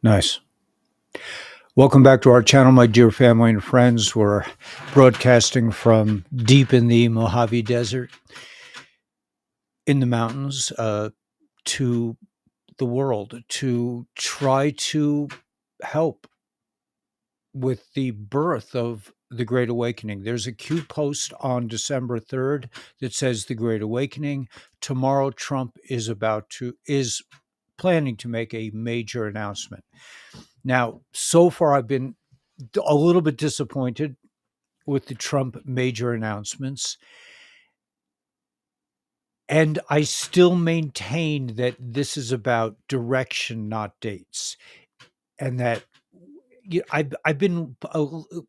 Nice. Welcome back to our channel, my dear family and friends. We're broadcasting from deep in the Mojave Desert in the mountains to the world to try to help with the birth of the Great Awakening. There's a Q post on December 3rd that says the Great Awakening. Tomorrow, Trump is planning to make a major announcement. Now, so far, I've been a little bit disappointed with the Trump major announcements. And I still maintain that this is about direction, not dates. And that I've been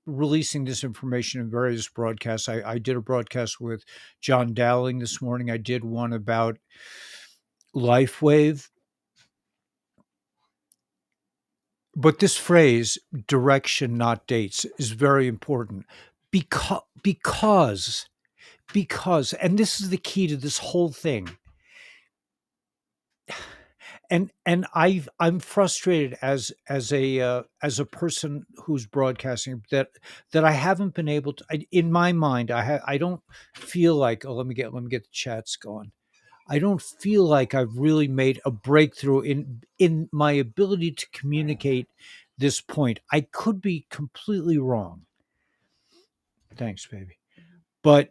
releasing this information in various broadcasts. I did a broadcast with John Dowling this morning. I did one about LifeWave. But this phrase, direction, not dates, is very important because, and this is the key to this whole thing. And I'm frustrated as a person who's broadcasting that I haven't been able to. In my mind, I don't feel like. Oh, let me get the chats going. I don't feel like I've really made a breakthrough in my ability to communicate this point. I could be completely wrong. Thanks, baby. But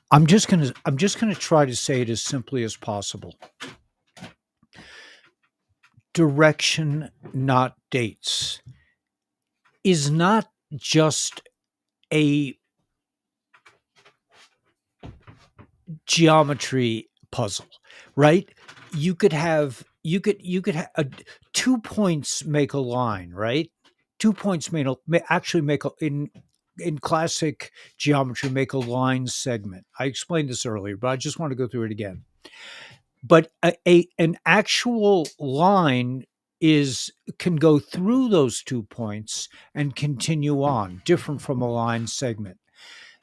I'm just gonna try to say it as simply as possible. Direction, not dates, is not just a geometry puzzle, right? You could have 2 points make a line, right? 2 points actually make in classic geometry make a line segment. I explained this earlier, but I just want to go through it again. But an actual line can go through those 2 points and continue on, different from a line segment.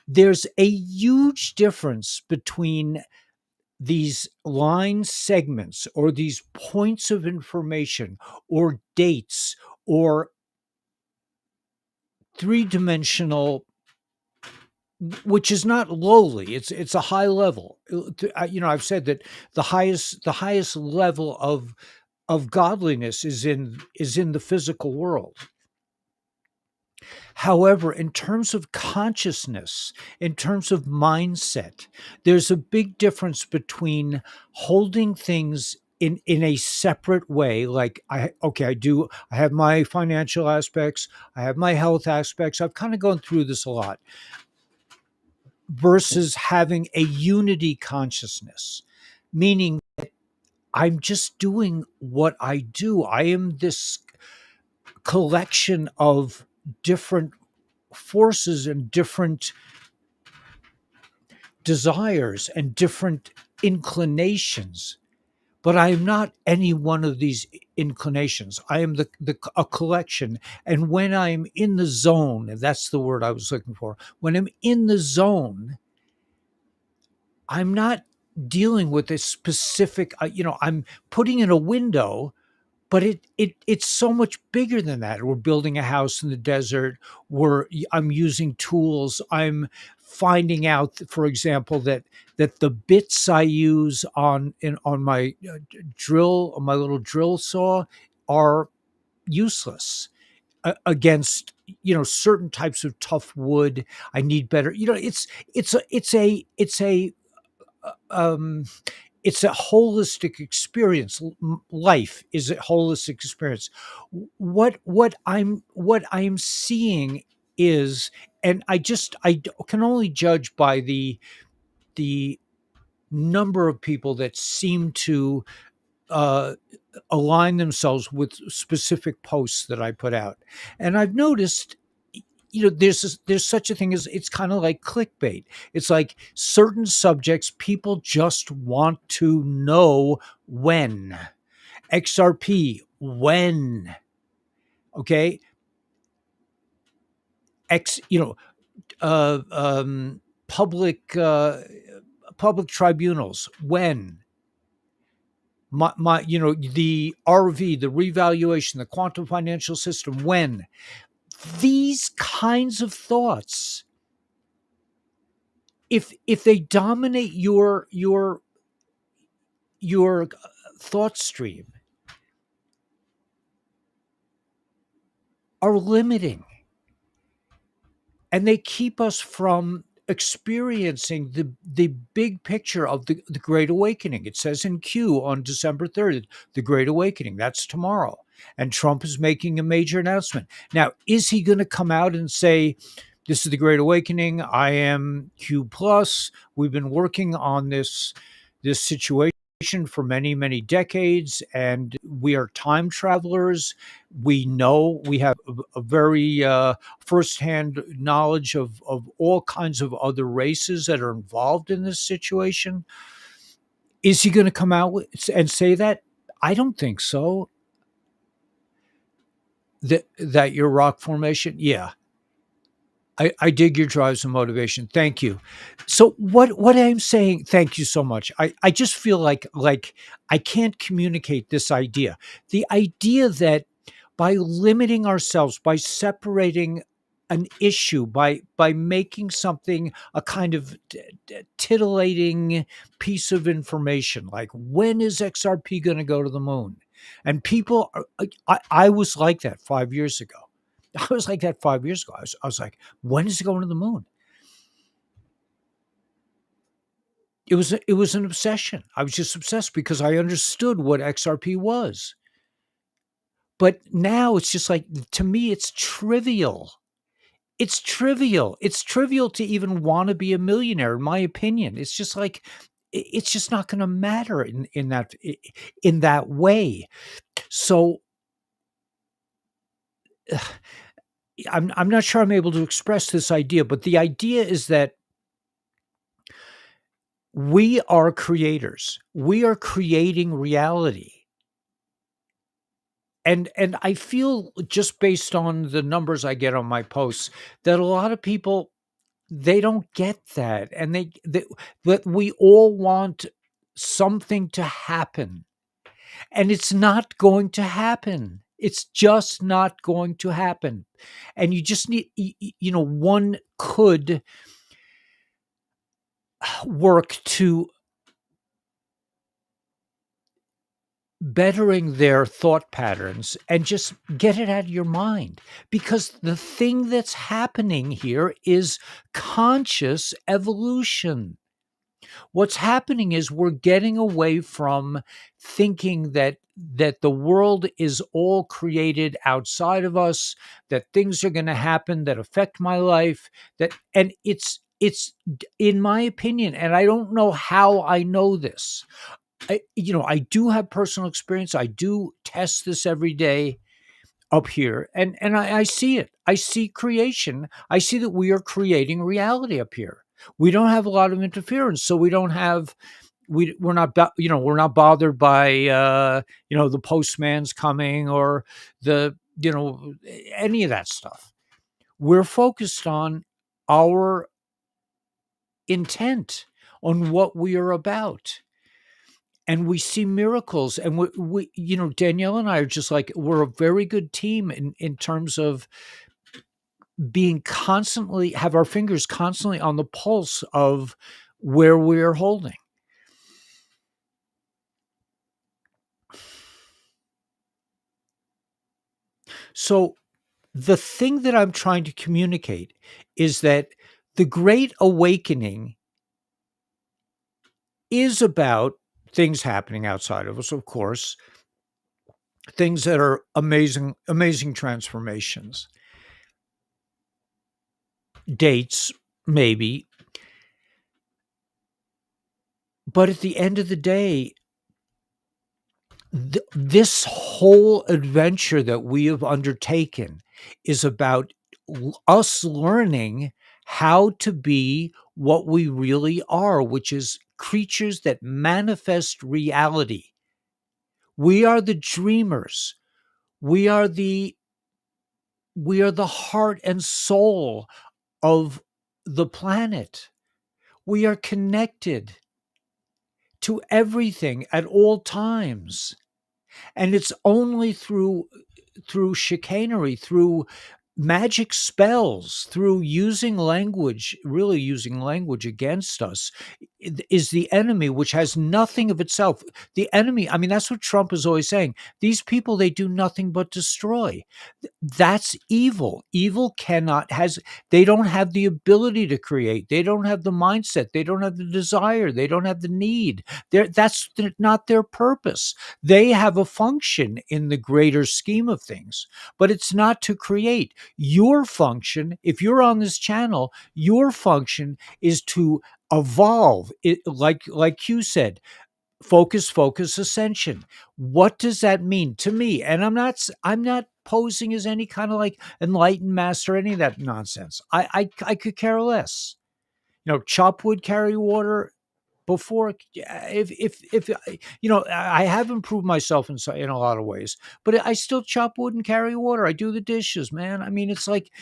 There's a huge difference between these line segments or these points of information or dates or three-dimensional, which is not lowly. It's a high level. I've said that the highest level of godliness is in the physical world. However, in terms of consciousness, in terms of mindset, there's a big difference between holding things in a separate way. Like I have my financial aspects, I have my health aspects. I've kind of gone through this a lot, versus having a unity consciousness, meaning that I'm just doing what I do. I am this collection of different forces and different desires and different inclinations, but I am not any one of these inclinations. I am a collection. And when I'm in the zone, and that's the word I was looking for, when I'm in the zone, I'm not dealing with a specific, I'm putting in a window, but it's so much bigger than that. We're building a house in the desert. I'm using tools. I'm finding out, for example, that the bits I use on my drill, on my little drill saw, are useless against certain types of tough wood. I need better. Um, it's a holistic experience. Life is a holistic experience. What I'm seeing is, and I can only judge by the number of people that seem to uh, align themselves with specific posts that I put out, and I've noticed there's such a thing as, it's kind of like clickbait. It's like certain subjects people just want to know when. XRP, when. Okay. X, public public tribunals. When? The RV, the revaluation, the quantum financial system. When? These kinds of thoughts, if they dominate your thought stream, are limiting, and they keep us from experiencing the big picture of the Great Awakening. It says in Q on December 3rd, the Great Awakening. That's tomorrow. And Trump is making a major announcement. Now, is he going to come out and say, this is the Great Awakening, I am Q plus, we've been working on this situation for many, many decades, and we are time travelers. We know, we have a very firsthand knowledge of all kinds of other races that are involved in this situation. Is he going to come out and say that? I don't think so. That your rock formation, yeah. I dig your drives and motivation. Thank you. So what I'm saying, thank you so much. I just feel like I can't communicate this idea. The idea that by limiting ourselves, by separating an issue, by making something a kind of titillating piece of information, like when is XRP going to go to the moon? And people, I was like that 5 years ago. I was like that 5 years ago. I was like, when is it going to the moon? It was an obsession. I was just obsessed because I understood what XRP was. But now it's just like, to me, it's trivial. It's trivial. It's trivial to even want to be a millionaire, in my opinion. It's just like, it's just not going to matter in that way. So I'm not sure I'm able to express this idea, but the idea is that we are creators. We are creating reality. And I feel, just based on the numbers I get on my posts, that a lot of people, they don't get that, and that we all want something to happen, and it's not going to happen. It's just not going to happen. And you just need, one could work to bettering their thought patterns and just get it out of your mind, because the thing that's happening here is conscious evolution. What's happening is we're getting away from thinking that the world is all created outside of us, that things are going to happen that affect my life, and it's in my opinion, and I don't know how I know this. I do have personal experience. I do test this every day up here, and I see it. I see creation. I see that we are creating reality up here. We don't have a lot of interference, so we don't have we're not we're not bothered by the postman's coming, or the any of that stuff. We're focused on our intent, on what we are about. And we see miracles, and we Danielle and I are just like, we're a very good team in terms of being constantly, have our fingers constantly on the pulse of where we're holding. So the thing that I'm trying to communicate is that the Great Awakening is about things happening outside of us, of course, things that are amazing, amazing transformations. Dates, maybe. But at the end of the day, this whole adventure that we have undertaken is about us learning how to be what we really are, which is creatures that manifest reality. We are the dreamers. We are the heart and soul of the planet. We are connected to everything at all times. And it's only through chicanery, through magic spells, through using language, really using language against us, is the enemy, which has nothing of itself. The enemy, I mean, that's what Trump is always saying. These people, they do nothing but destroy. That's evil. Evil they don't have the ability to create. They don't have the mindset. They don't have the desire. They don't have the need. That's not their purpose. They have a function in the greater scheme of things, but it's not to create. Your function, if you're on this channel, your function is to evolve it, like you said, focus ascension. What does that mean to me? And I'm not posing as any kind of like enlightened master, any of that nonsense. I could care less. Chop wood, carry water. Before, if I have improved myself in a lot of ways, but I still chop wood and carry water. I do the dishes, man. I mean, it's like,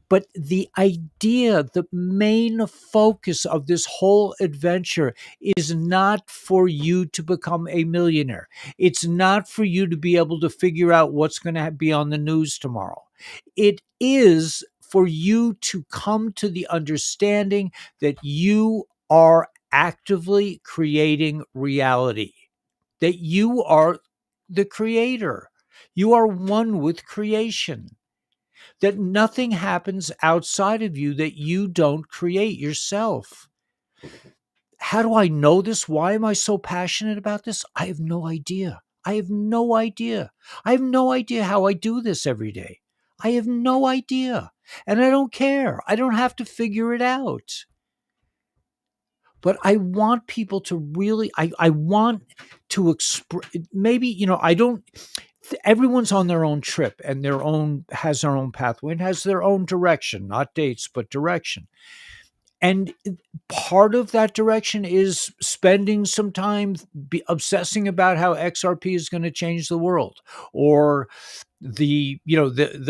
but the idea, the main focus of this whole adventure is not for you to become a millionaire. It's not for you to be able to figure out what's going to be on the news tomorrow. It is for you to come to the understanding that you are actively creating reality, that you are the creator. You are one with creation, that nothing happens outside of you that you don't create yourself. How do I know this? Why am I so passionate about this? I have no idea. I have no idea. I have no idea how I do this every day. I have no idea. And I don't care. I don't have to figure it out. But I want people to really, I want to express, maybe, I don't, everyone's on their own trip and has their own pathway and has their own direction, not dates, but direction. And part of that direction is spending some time obsessing about how XRP is going to change the world, or the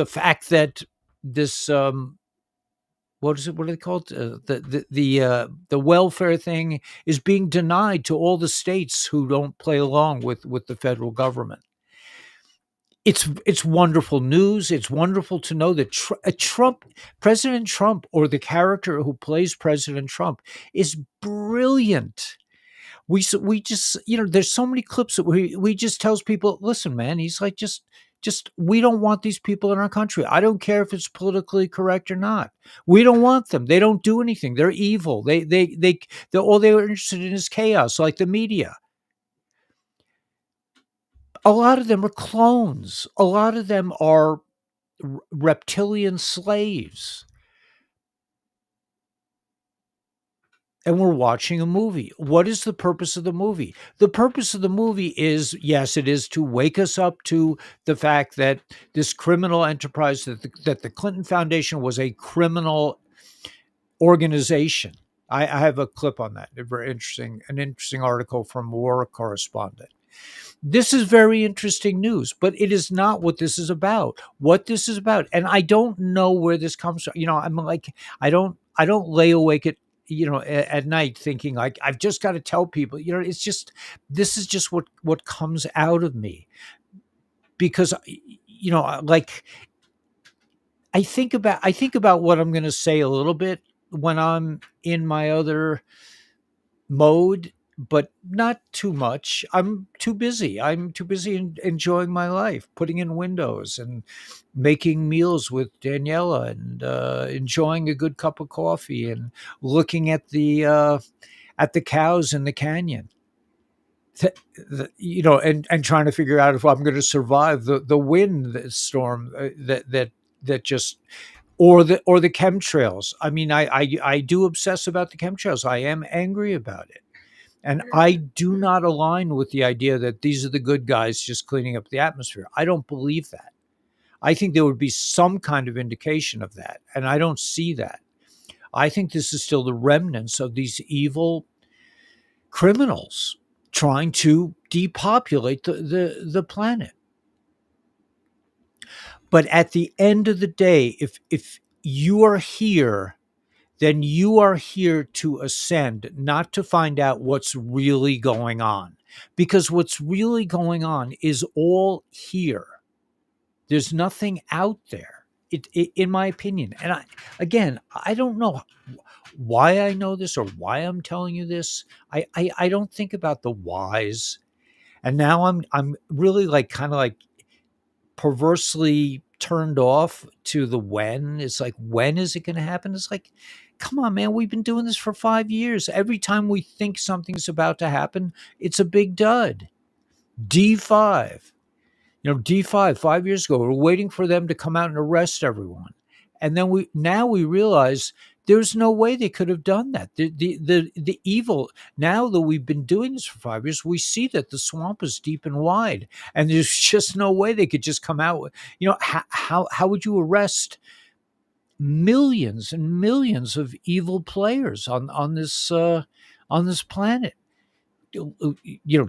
fact that this, what is it? What are they called? The welfare thing is being denied to all the states who don't play along with the federal government. It's wonderful news. It's wonderful to know that President Trump, or the character who plays President Trump, is brilliant. We just, there's so many clips that we just tells people, listen, man, he's like, just we don't want these people in our country. I don't care if it's politically correct or not. We don't want them. They don't do anything. They're evil. They're all they're interested in is chaos, like the media. A lot of them are clones. A lot of them are reptilian slaves. And we're watching a movie. What is the purpose of the movie? The purpose of the movie is, yes, it is to wake us up to the fact that this criminal enterprise, that the Clinton Foundation was a criminal organization. I have a clip on that. An interesting article from War Correspondent. This is very interesting news, but it is not what this is about. What this is about, and I don't know where this comes from. I'm like, I don't lay awake at night thinking like, I've just got to tell people. It's just, this is just what comes out of me, because like, I think about what I'm going to say a little bit when I'm in my other mode, but not too much. I'm too busy. Enjoying my life, putting in windows and making meals with Daniela, and enjoying a good cup of coffee and looking at the cows in the canyon. And trying to figure out if I'm going to survive the wind storm that just, or the chemtrails. I mean, I do obsess about the chemtrails. I am angry about it. And I do not align with the idea that these are the good guys just cleaning up the atmosphere. I don't believe that. I think there would be some kind of indication of that, and I don't see that. I think this is still the remnants of these evil criminals trying to depopulate the planet. But at the end of the day, if you are here, then you are here to ascend, not to find out what's really going on. Because what's really going on is all here. There's nothing out there, in my opinion. And again, I don't know why I know this or why I'm telling you this. I don't think about the whys. And now I'm really like kind of like perversely turned off to the when. It's like, when is it going to happen? It's like, come on, man, we've been doing this for 5 years. Every time we think something's about to happen, it's a big dud. D5, D5, 5 years ago, we're waiting for them to come out and arrest everyone. And then we realize there's no way they could have done that. The evil, now that we've been doing this for 5 years, we see that the swamp is deep and wide, and there's just no way they could just come out with, how would you arrest millions and millions of evil players on this planet?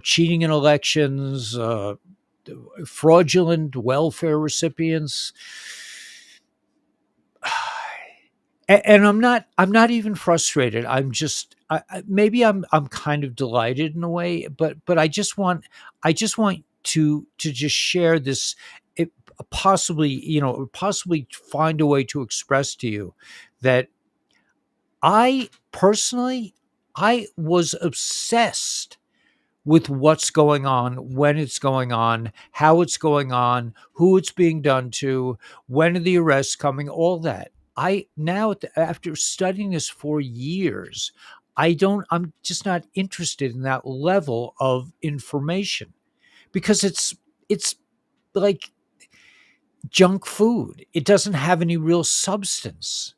Cheating in elections, fraudulent welfare recipients. And I'm not even frustrated. I'm just maybe I'm kind of delighted in a way, but I just want to just share this, possibly find a way to express to you that I personally, I was obsessed with what's going on, when it's going on, how it's going on, who it's being done to, when are the arrests coming, all that. I now, after studying this for years, I'm just not interested in that level of information, because it's like junk food. It doesn't have any real substance.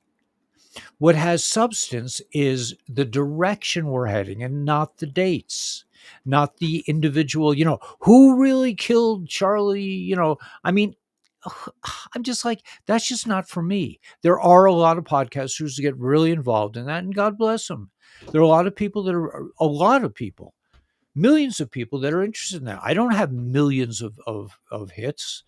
What has substance is the direction we're heading, and not the dates, not the individual, who really killed Charlie, I mean, I'm just like, that's just not for me. There are a lot of podcasters who get really involved in that, and God bless them. There are a lot of people, millions of people that are interested in that. I don't have millions of hits.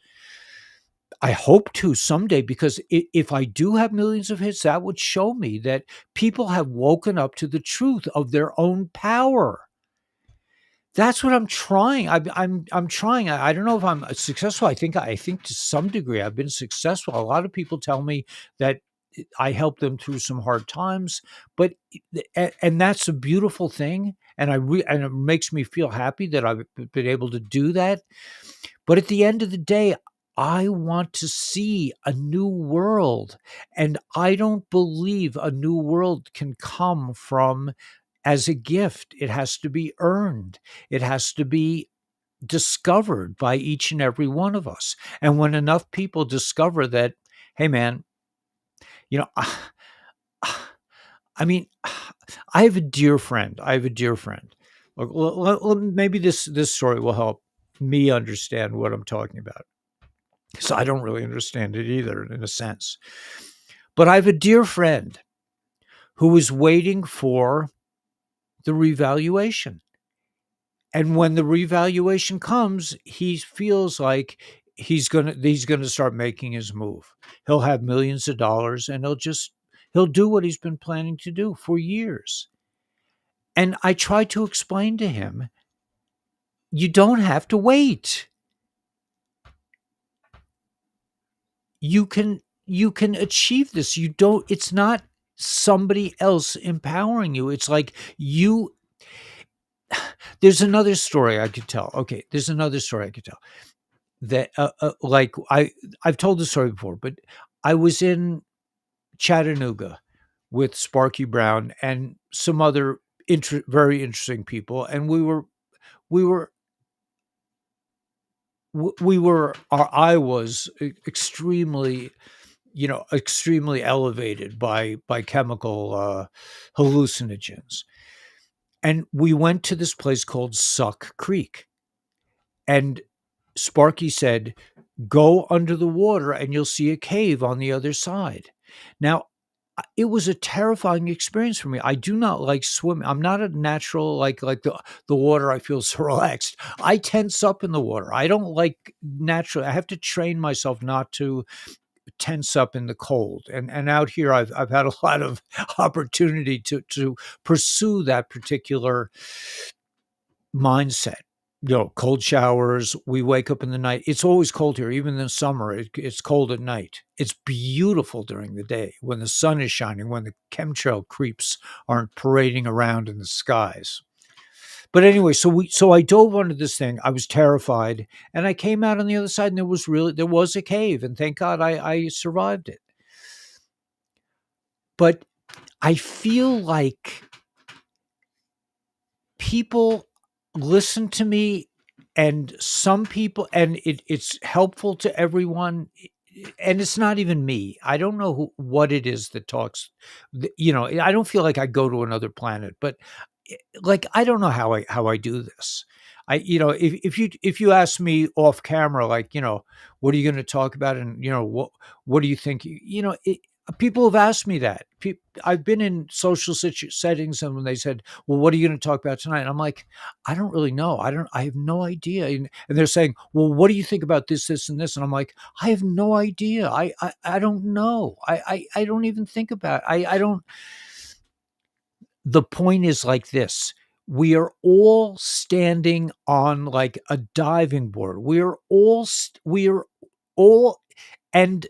I hope to someday, because if I do have millions of hits, that would show me that people have woken up to the truth of their own power. That's what I'm trying. I'm trying. I don't know if I'm successful. I think to some degree I've been successful. A lot of people tell me that I helped them through some hard times, but and that's a beautiful thing, and and it makes me feel happy that I've been able to do that. But at the end of the day, I want to see a new world, and I don't believe a new world can come from as a gift. It has to be earned. It has to be discovered by each and every one of us. And when enough people discover that, hey man, you know, I mean, I have a dear friend. Look, maybe this story will help me understand what I'm talking about. So I don't really understand it either, in a sense. But I have a dear friend who is waiting for the revaluation. And when the revaluation comes, he feels like he's gonna start making his move. He'll have millions of dollars, and he'll do what he's been planning to do for years. And I try to explain to him, you don't have to wait. You can achieve this. It's not somebody else empowering you. It's like there's another story I could tell. Okay, there's another story I could tell. That like I've told the story before, but I was in Chattanooga with Sparky Brown and some other very interesting people, and I was extremely, extremely elevated by chemical hallucinogens. And we went to this place called Suck Creek. And Sparky said, go under the water and you'll see a cave on the other side. Now, it was a terrifying experience for me. I do not like swimming. I'm not a natural, like the water. I feel so relaxed. I tense up in the water. I don't like natural. I have to train myself not to tense up in the cold. And out here, I've had a lot of opportunity to pursue that particular mindset. Cold showers. We wake up in the night. It's always cold here, even in summer. It's cold at night. It's beautiful during the day when the sun is shining, when the chemtrail creeps aren't parading around in the skies. But anyway, so I dove under this thing. I was terrified, and I came out on the other side, and there was a cave, and thank God I survived it. But I feel like people listen to me, and some people, and it's helpful to everyone, and it's not even me. I don't know what it is that talks. I don't feel like I go to another planet, but like I don't know how I do this. If you ask me off camera, like, what are you going to talk about, and what do you think? People have asked me that. I've been in social settings, and when they said, "Well, what are you going to talk about tonight?" And I'm like, I don't really know. I have no idea. And they're saying, "Well, what do you think about this, this, and this?" And I'm like, I have no idea. I don't know. I don't even think about it. I don't. The point is like this. We are all standing on like a diving board. We are all, and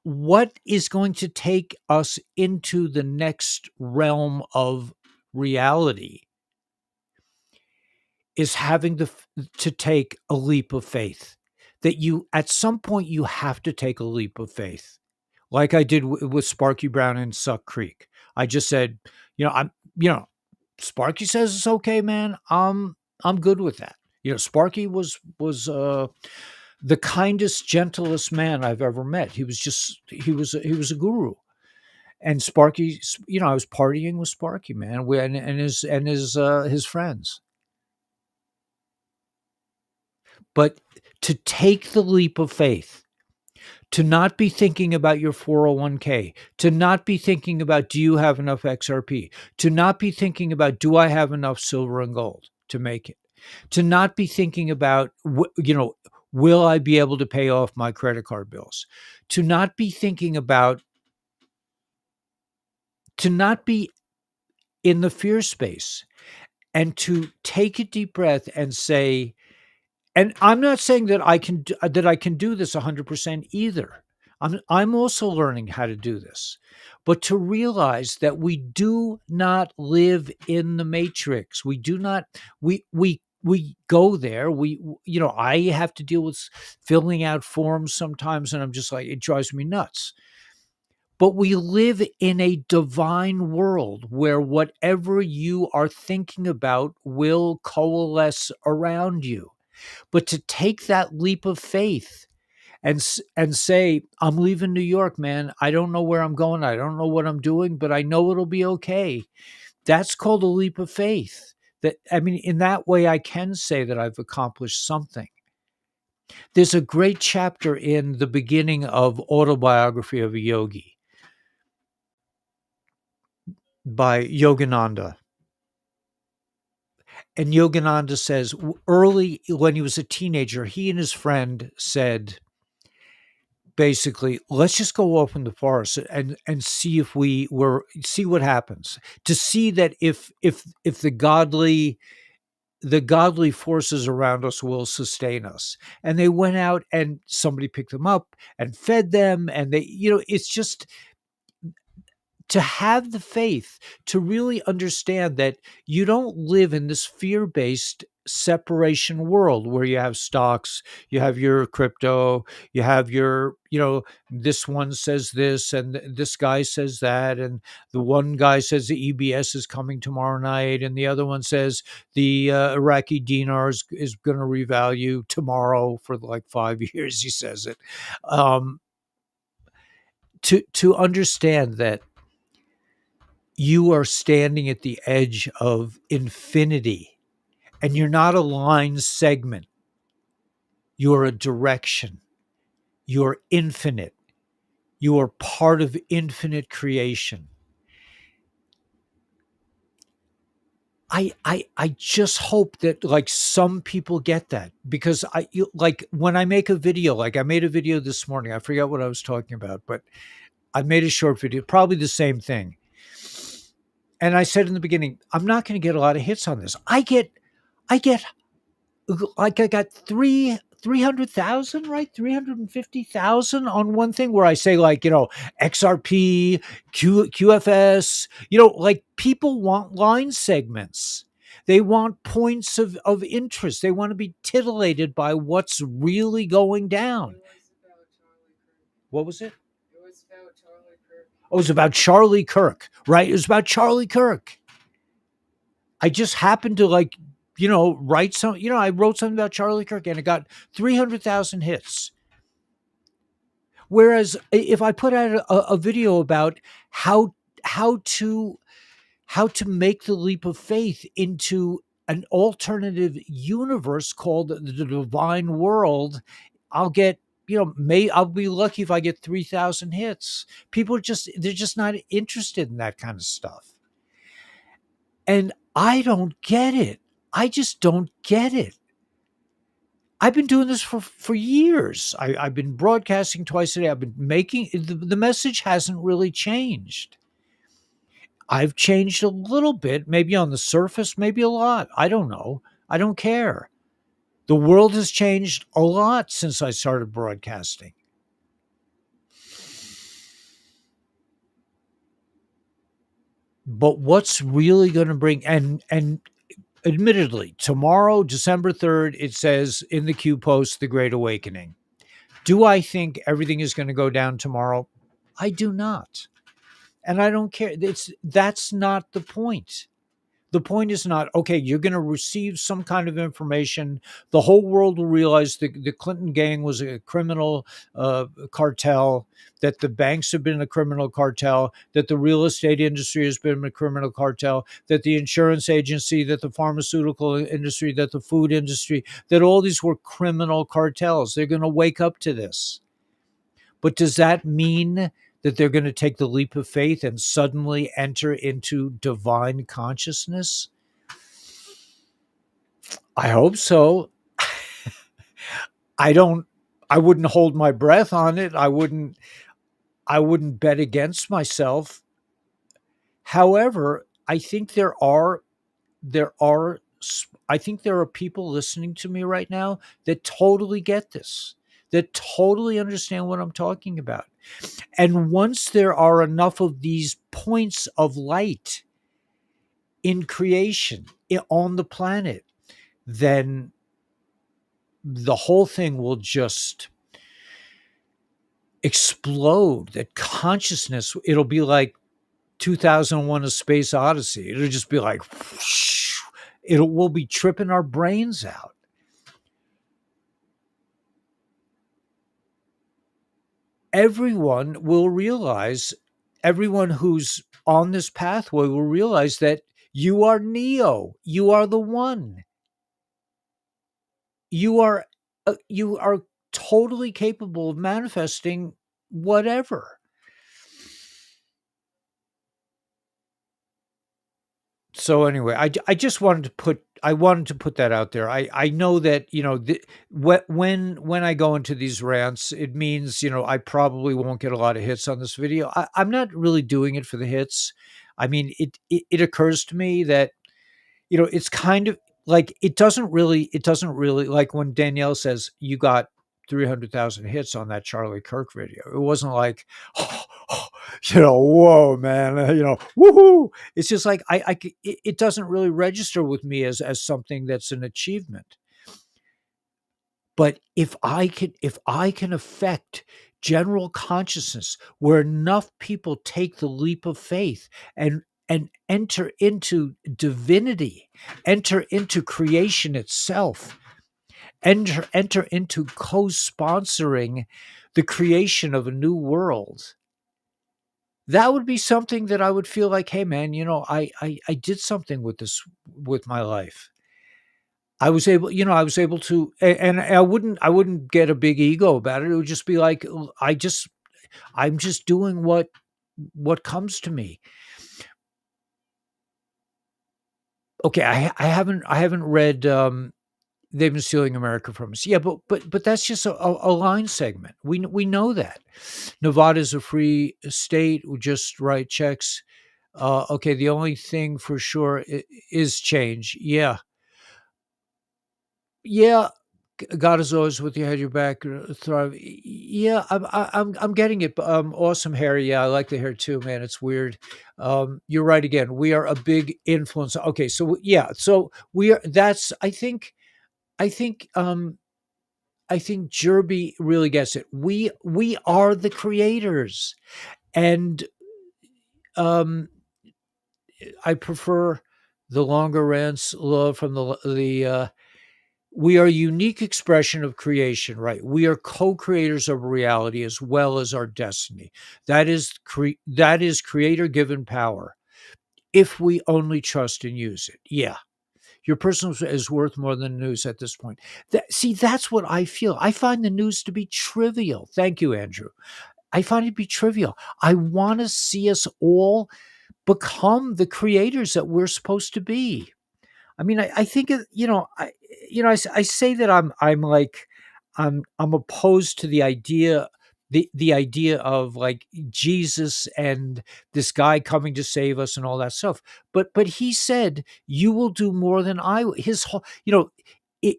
what is going to take us into the next realm of reality is having to take a leap of faith. That you, at some point, you have to take a leap of faith, like I did with Sparky Brown in Suck Creek. I just said, I'm, Sparky says it's okay, man. I'm good with that. Sparky was the kindest, gentlest man I've ever met. He was a guru. And Sparky, I was partying with Sparky, man, and his friends. But to take the leap of faith, to not be thinking about your 401k, to not be thinking about, do you have enough XRP, to not be thinking about, do I have enough silver and gold to make it, to not be thinking about, will I be able to pay off my credit card bills, to not be thinking about, to not be in the fear space, and to take a deep breath and say, and I'm not saying that I can do this 100% either. I'm also learning how to do this. But to realize that we do not live in the matrix. We do not we go there. I have to deal with filling out forms sometimes, and I'm just like, it drives me nuts. But we live in a divine world where whatever you are thinking about will coalesce around you. But to take that leap of faith and say, I'm leaving New York, man. I don't know where I'm going. I don't know what I'm doing, but I know it'll be okay. That's called a leap of faith. In that way, I can say that I've accomplished something. There's a great chapter in the beginning of Autobiography of a Yogi by Yogananda. And Yogananda says, early when he was a teenager, he and his friend said, basically, let's just go off in the forest and see see what happens. To see that if the godly forces around us will sustain us. And they went out, and somebody picked them up and fed them, and it's just to have the faith to really understand that you don't live in this fear-based separation world where you have stocks, you have your crypto, you have your, this one says this and this guy says that, and the one guy says the EBS is coming tomorrow night, and the other one says the Iraqi dinar is going to revalue tomorrow for like 5 years. He says it. To understand that you are standing at the edge of infinity, and you're not a line segment. You're a direction. You're infinite. You are part of infinite creation. I just hope that like some people get that, because like when I make a video, like I made a video this morning, I forgot what I was talking about, but I made a short video, probably the same thing. And I said in the beginning, I'm not going to get a lot of hits on this. I get like I got 300,000, right? 350,000 on one thing where I say like, XRP, QFS, like people want line segments. They want points of interest. They want to be titillated by what's really going down. What was it? Oh, it was about Charlie Kirk, right? It was about Charlie Kirk. I just happened to like, write some, I wrote something about Charlie Kirk and it got 300,000 hits. Whereas if I put out a video about how how to how to make the leap of faith into an alternative universe called the divine world, I'll get, I'll be lucky if I get 3,000 hits. People they're just not interested in that kind of stuff. And I don't get it. I just don't get it. I've been doing this for years. I've been broadcasting twice a day. I've been making the message hasn't really changed. I've changed a little bit, maybe on the surface, maybe a lot. I don't know. I don't care. The world has changed a lot since I started broadcasting. But what's really going to bring, and admittedly, tomorrow, December 3rd, it says in the Q post, The Great Awakening. Do I think everything is going to go down tomorrow? I do not. And I don't care. That's not the point. The point is not, okay, you're going to receive some kind of information. The whole world will realize the Clinton gang was a criminal cartel, that the banks have been a criminal cartel, that the real estate industry has been a criminal cartel, that the insurance agency, that the pharmaceutical industry, that the food industry, that all these were criminal cartels. They're going to wake up to this. But does that mean that they're going to take the leap of faith and suddenly enter into divine consciousness? I hope so. I wouldn't hold my breath on it. I wouldn't bet against myself. However, I think there are people listening to me right now that totally get this, that totally understand what I'm talking about. And once there are enough of these points of light in creation on the planet, then the whole thing will just explode. That consciousness, it'll be like 2001: A Space Odyssey. It'll just be like, whoosh, we'll be tripping our brains out. Everyone who's on this pathway will realize that you are Neo. You are the one. You are totally capable of manifesting whatever. So anyway, I just wanted to put that out there. I know that, when I go into these rants, it means, I probably won't get a lot of hits on this video. I'm not really doing it for the hits. I mean, it occurs to me that, it's kind of like, it doesn't really like when Danielle says you got 300,000 hits on that Charlie Kirk video. It wasn't like, whoa, man, woohoo. It's just like, it doesn't really register with me as something that's an achievement. But if I can affect general consciousness where enough people take the leap of faith and enter into divinity, enter into creation itself, enter into co-sponsoring the creation of a new world, that would be something that I would feel like, hey man, I did something with this, with my life. I was able to, and I wouldn't get a big ego about it. It would just be like, I'm just doing what comes to me. Okay, I haven't read, They've Been Stealing America From Us. Yeah, but that's just a line segment. We know that. Nevada's a free state. We just write checks. Okay, the only thing for sure is change. Yeah, yeah. God is always with you, had your back, thrive. Yeah, I'm getting it. Awesome hair. Yeah, I like the hair too, man. It's weird. You're right again. We are a big influence. Okay, so yeah, so we are. That's. I think. I think Jerby really gets it. We are the creators, and um, I prefer the longer rants. Love from the. We are a unique expression of creation, right? We are co-creators of reality as well as our destiny. That is creator given power if we only trust and use it. Yeah. Your personal is worth more than news at this point. See, that's what I feel. I find the news to be trivial. Thank you, Andrew. I find it to be trivial. I want to see us all become the creators that we're supposed to be. I mean, I think I say that I'm like I'm opposed to the idea of like Jesus and this guy coming to save us and all that stuff. But he said, "You will do more than I." His whole, it,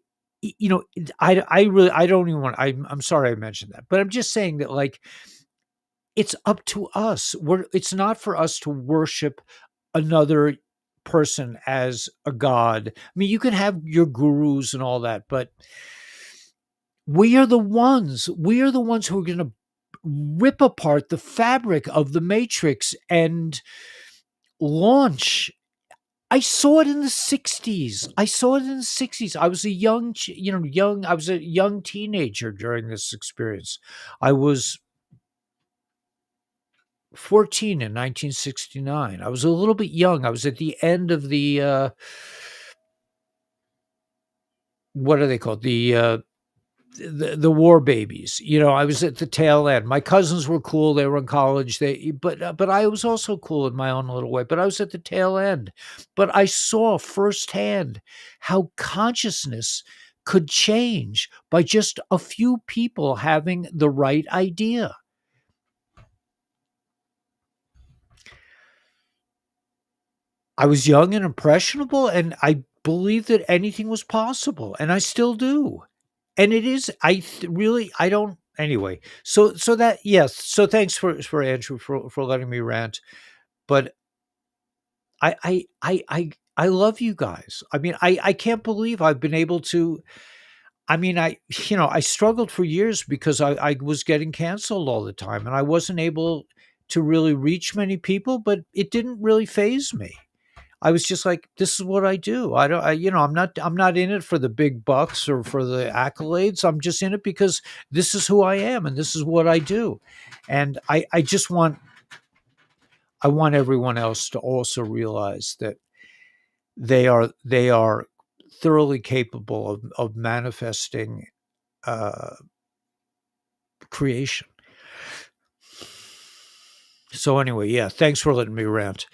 I really I don't even want. I'm sorry I mentioned that, but I'm just saying that like it's up to us. It's not for us to worship another person as a god. I mean, you can have your gurus and all that, but we are the ones who are going to rip apart the fabric of the matrix and launch. I saw it in the 60s. I saw it in the 60s. I was a I was a young teenager during this experience. I was 14 in 1969. I was a little bit young. I was at the end of what are they called? The war babies. I was at the tail end. My cousins were cool. They were in college. But I was also cool in my own little way. But I was at the tail end. But I saw firsthand how consciousness could change by just a few people having the right idea. I was young and impressionable, and I believed that anything was possible, and I still do. And it is. Really. I don't. Anyway. So that yes. So thanks for Andrew for letting me rant. But I love you guys. I mean, I can't believe I've been able to. I mean, I struggled for years because I was getting canceled all the time, and I wasn't able to really reach many people. But it didn't really phase me. I was just like, this is what I do. I don't, I, I'm not in it for the big bucks or for the accolades. I'm just in it because this is who I am and this is what I do. And I want everyone else to also realize that they are thoroughly capable of manifesting uh, creation. So anyway, yeah, thanks for letting me rant.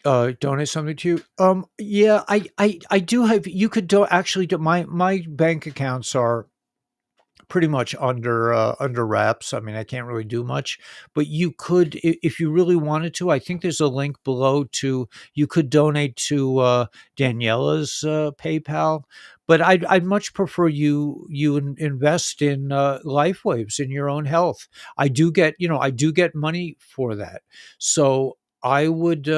Donate something to you. Yeah, I do have. You could actually do my bank accounts are pretty much under wraps. I mean, I can't really do much, but you could if you really wanted to. I think there's a link below to you could donate to Daniela's PayPal. But I'd much prefer you invest in life waves in your own health. I do get money for that. So I would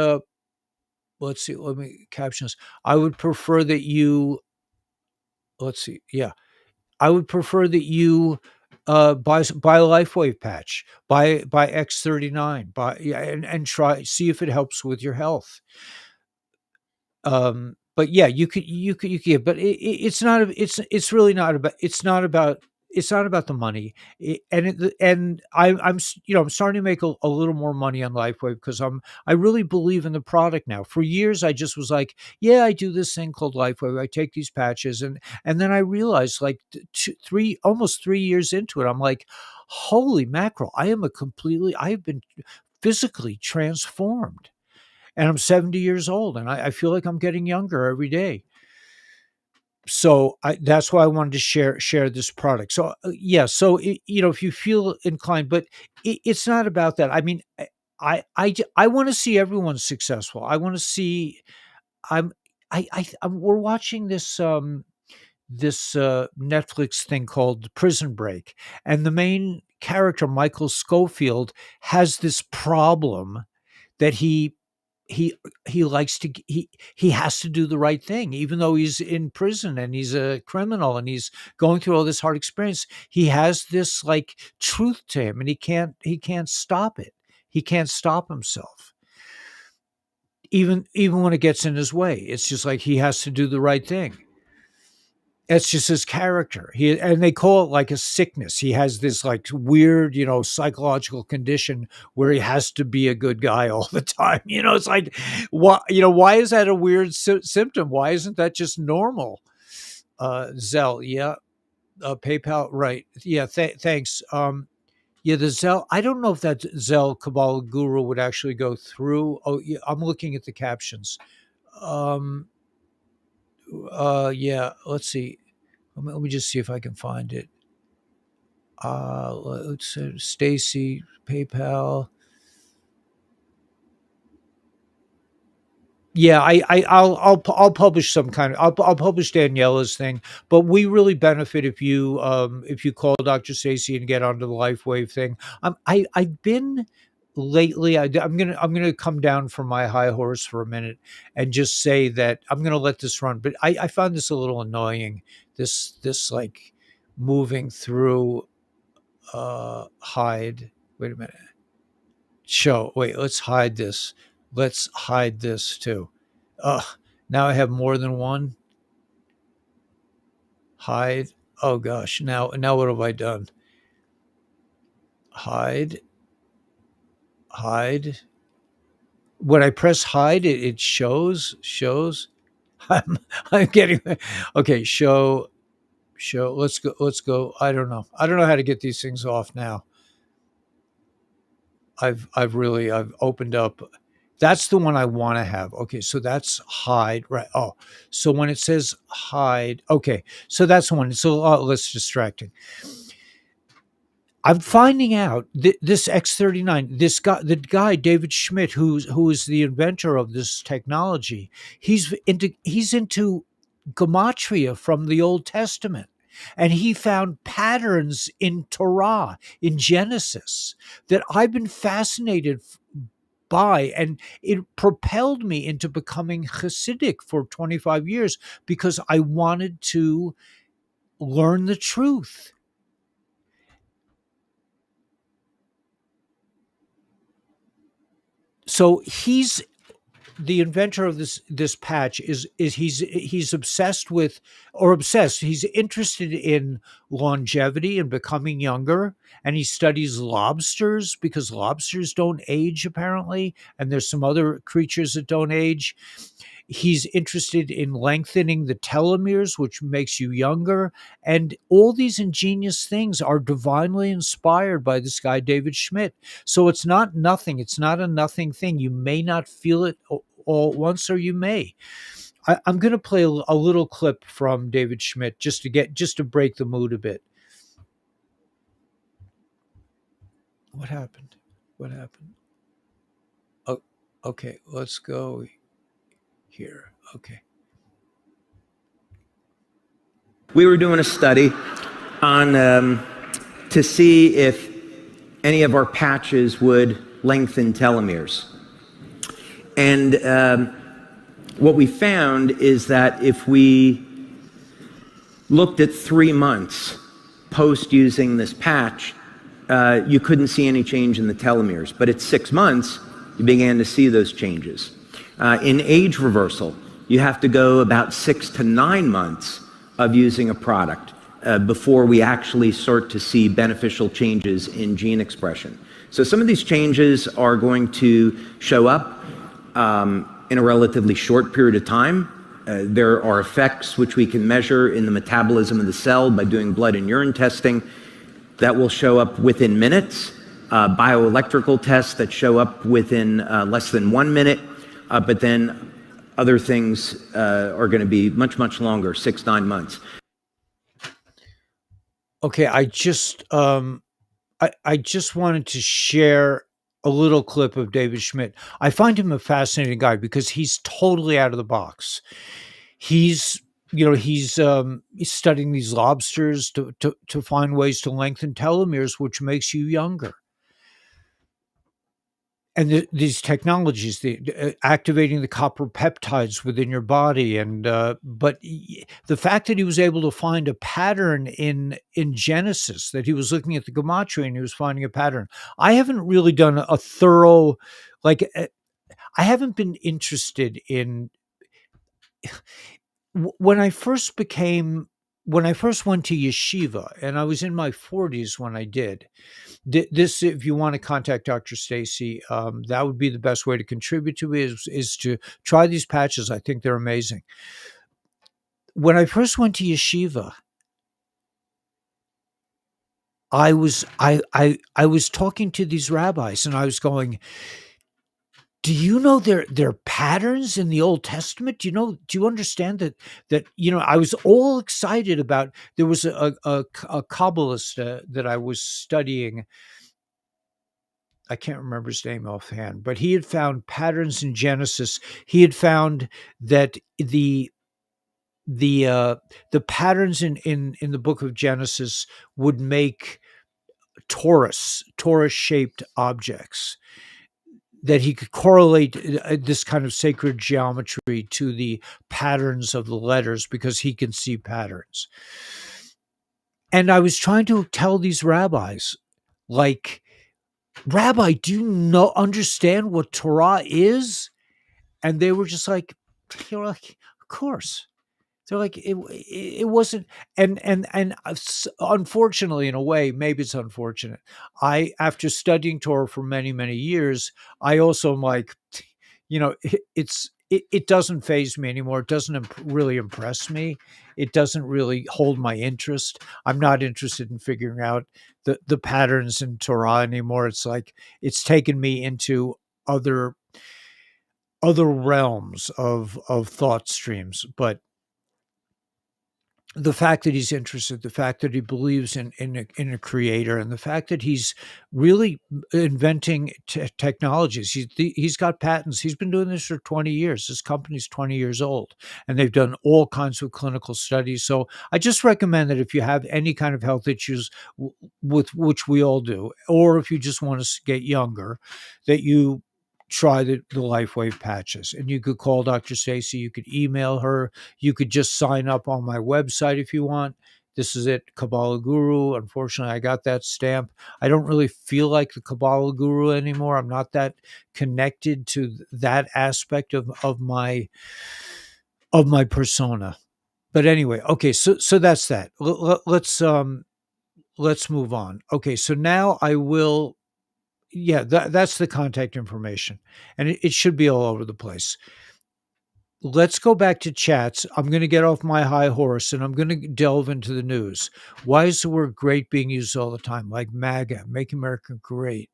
let's see, let me caption this. I would prefer that you let's see, yeah. I would prefer that you buy a LifeWave patch, buy X39, buy yeah, and try see if it helps with your health. But yeah, but it's really not about it's not about the money. I'm starting to make a little more money on LifeWave because I really believe in the product now. For years I just was like, yeah, I do this thing called LifeWave. I take these patches and then I realized like almost 3 years into it, I'm like, holy mackerel, I have been physically transformed. and I'm 70 years old, and I feel like I'm getting younger every day. So that's why I wanted to share this product. So yeah, so if you feel inclined, but it's not about that. I mean, I want to see everyone successful. I want to see. I'm we're watching this Netflix thing called Prison Break, and the main character Michael Scofield has this problem that he likes to he has to do the right thing, even though he's in prison and he's a criminal and he's going through all this hard experience. He has this like truth to him, and he can't stop it. He can't stop himself, even when it gets in his way. It's just like he has to do the right thing. It's just his character. And they call it like a sickness. He has this like weird, psychological condition where he has to be a good guy all the time. It's like, why is that a weird symptom? Why isn't that just normal? Zell, yeah. PayPal, right. Yeah, thanks. Yeah, the Zell, I don't know if that Zell Kabbalah Guru would actually go through. Oh, yeah, I'm looking at the captions. Um, yeah, let's see. Let me just see if I can find it. Let's Stacy, PayPal. Yeah, I'll publish some kind of I'll publish Daniela's thing, but we really benefit if you call Dr. Stacy and get onto the LifeWave thing. I've been lately. I'm gonna come down from my high horse for a minute and just say that I'm gonna let this run. But I found this a little annoying. This like moving through hide. Wait a minute. Show. Wait. Let's hide this. Let's hide this too. Ugh, now I have more than one. Hide. Oh gosh. Now what have I done? Hide. Hide. When I press hide, it shows. I'm getting okay. Show. Let's go. Let's go. I don't know. I don't know how to get these things off now. I've opened up. That's the one I want to have. Okay, so that's hide, right? Oh, so when it says hide, okay, so that's one. It's a lot less distracting. I'm finding out this X39, the guy David Schmidt, who is the inventor of this technology, he's into gematria from the Old Testament, and he found patterns in Torah, in Genesis, that I've been fascinated by, and it propelled me into becoming Hasidic for 25 years because I wanted to learn the truth. So he's the inventor of this patch. Is he's obsessed with, or obsessed, he's interested in longevity and becoming younger, and he studies lobsters because lobsters don't age apparently, and there's some other creatures that don't age. He's interested in lengthening the telomeres, which makes you younger. And all these ingenious things are divinely inspired by this guy, David Schmidt. So it's not nothing. It's not a nothing thing. You may not feel it all at once, or you may. I'm going to play a little clip from David Schmidt just to break the mood a bit. What happened? What happened? Oh, okay. Let's go here. Okay. We were doing a study on to see if any of our patches would lengthen telomeres. And what we found is that if we looked at 3 months post using this patch, you couldn't see any change in the telomeres. But at 6 months, you began to see those changes. In age reversal, you have to go about 6 to 9 months of using a product before we actually start to see beneficial changes in gene expression. So some of these changes are going to show up in a relatively short period of time. There are effects which we can measure in the metabolism of the cell by doing blood and urine testing that will show up within minutes. Bioelectrical tests that show up within less than 1 minute. but then other things are going to be much, much longer, 6-9 months. Okay, I just wanted to share a little clip of David Schmidt. I find him a fascinating guy because he's totally out of the box. He's he's studying these lobsters to find ways to lengthen telomeres, which makes you younger. And these technologies, activating the copper peptides within your body, and the fact that he was able to find a pattern in Genesis, that he was looking at the gematria and he was finding a pattern. I haven't really done a thorough, like, I haven't been interested in when I first went to yeshiva, and I was in my 40s when I did. This, if you want to contact Dr. Stacy, that would be the best way to contribute to it, is to try these patches. I think they're amazing. When I first went to yeshiva, I was talking to these rabbis, and I was going, do you know their patterns in the Old Testament? Do you understand that I was all excited about. There was a Kabbalist that I was studying. I can't remember his name offhand, but he had found patterns in Genesis. He had found that the patterns in the book of Genesis would make torus shaped objects, that he could correlate this kind of sacred geometry to the patterns of the letters because he can see patterns. And I was trying to tell these rabbis, like, Rabbi, do you understand what Torah is? And they were just like, of course. They're like, it wasn't, and unfortunately, in a way, maybe it's unfortunate. After studying Torah for many, many years, I also am like, it doesn't faze me anymore. It doesn't really impress me. It doesn't really hold my interest. I'm not interested in figuring out the patterns in Torah anymore. It's like it's taken me into other realms of thought streams, but the fact that he's interested, the fact that he believes in a creator, and the fact that he's really inventing technologies. He's got patents. He's been doing this for 20 years. His company's 20 years old, and they've done all kinds of clinical studies. So I just recommend that if you have any kind of health issues, with which we all do, or if you just want to get younger, that you try the LifeWave patches. And you could call Dr. Stacy, you could email her, you could just sign up on my website if you want. This is it, Kabbalah Guru. Unfortunately, I got that stamp. I don't really feel like the Kabbalah Guru anymore. I'm not that connected to that aspect of my persona. But anyway, okay, so that's that. Let's move on. Okay, so now I will. Yeah, that's the contact information, and it should be all over the place. Let's go back to chats. I'm going to get off my high horse, and I'm going to delve into the news. Why is the word great being used all the time? Like MAGA, Make America Great.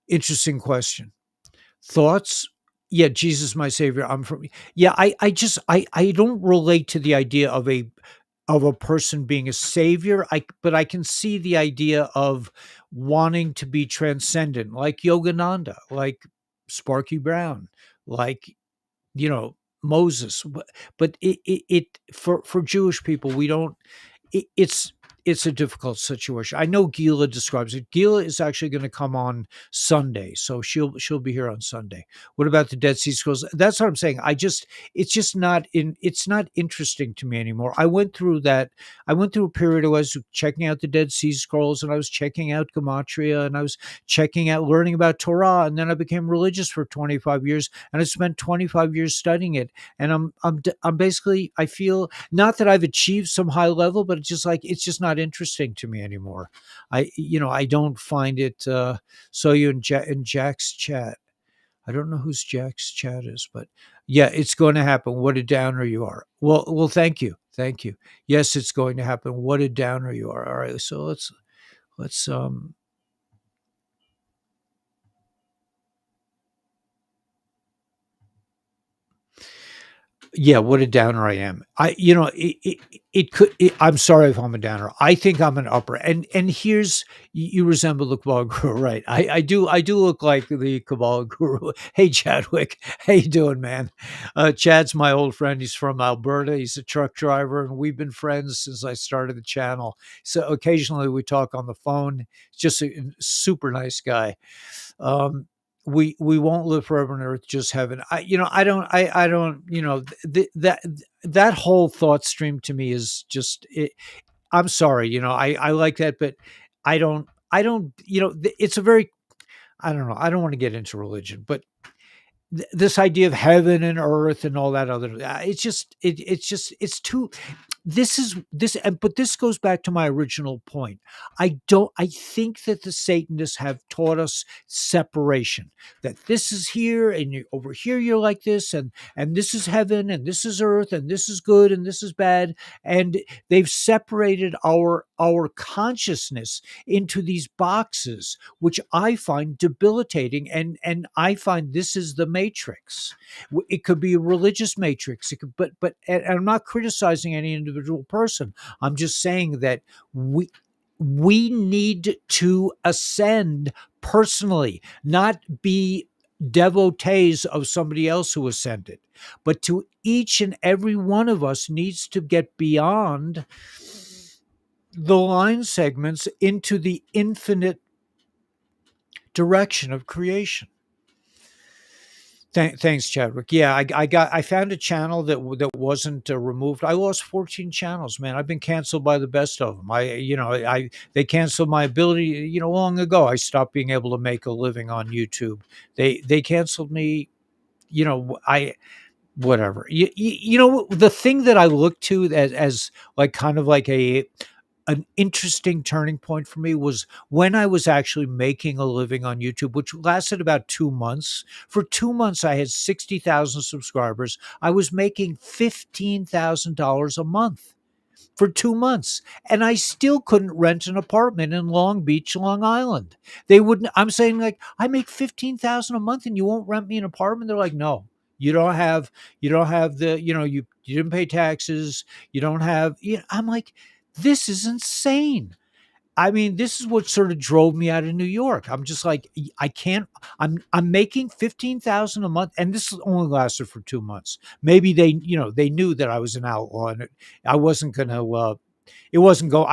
Interesting question. Thoughts? Yeah, Jesus, my Savior. I'm from. Yeah, I don't relate to the idea of a person being a savior. But I can see the idea of wanting to be transcendent, like Yogananda, like Sparky Brown, like Moses. But for Jewish people, we don't. It's a difficult situation. I know Gila describes it. Gila is actually going to come on Sunday, so she'll be here on Sunday. What about the Dead Sea Scrolls? That's what I'm saying. It's not interesting to me anymore. I went through a period. I was checking out the Dead Sea Scrolls, and I was checking out Gematria, and I was learning about Torah, and then I became religious for 25 years, and I spent 25 years studying it. And I'm basically, I feel, not that I've achieved some high level, but it's just not interesting to me anymore. I don't find it. So you in Jack's chat. I don't know whose Jack's chat is, but yeah, it's going to happen. What a downer you are. Well, thank you. Yes, it's going to happen. What a downer you are. All right, so let's Yeah, what a downer I am. It could. I'm sorry if I'm a downer. I think I'm an upper. And here's you resemble the Kabbalah Guru, right? I do look like the Kabbalah Guru. Hey, Chadwick, how you doing, man? Chad's my old friend. He's from Alberta. He's a truck driver, and we've been friends since I started the channel. So occasionally we talk on the phone. He's just a super nice guy. um we won't live forever on earth, just heaven. I don't that whole thought stream to me is just it. I'm sorry, I like that, but I don't it's a very, I don't know, I don't want to get into religion, but this idea of heaven and earth and all that other, it's too, but this goes back to my original point. I think that the Satanists have taught us separation, that this is here and over here you're like this, and this is heaven and this is earth and this is good and this is bad. And they've separated our consciousness into these boxes, which I find debilitating. And I find this is the matrix. It could be a religious matrix. It could, but and I'm not criticizing any individual person. I'm just saying that we need to ascend personally, not be devotees of somebody else who ascended, but to each and every one of us needs to get beyond the line segments into the infinite direction of creation. Thanks, Chadwick. Yeah, I found a channel that wasn't removed. I lost 14 channels, man. I've been canceled by the best of them. They canceled my ability. Long ago, I stopped being able to make a living on YouTube. They canceled me. I whatever. The thing that I look to as like kind of like an interesting turning point for me was when I was actually making a living on YouTube, which lasted about 2 months. For 2 months, I had 60,000 subscribers. I was making $15,000 a month for 2 months. And I still couldn't rent an apartment in Long Beach, Long Island. They wouldn't, I'm saying, like, I make 15,000 a month and you won't rent me an apartment. They're like, no, you don't have you didn't pay taxes. You don't have, I'm like, this is insane. I mean, this is what sort of drove me out of New York. I'm just like, I can't. I'm making 15,000 a month, and this only lasted for 2 months. Maybe they knew that I was an outlaw, and I wasn't gonna. I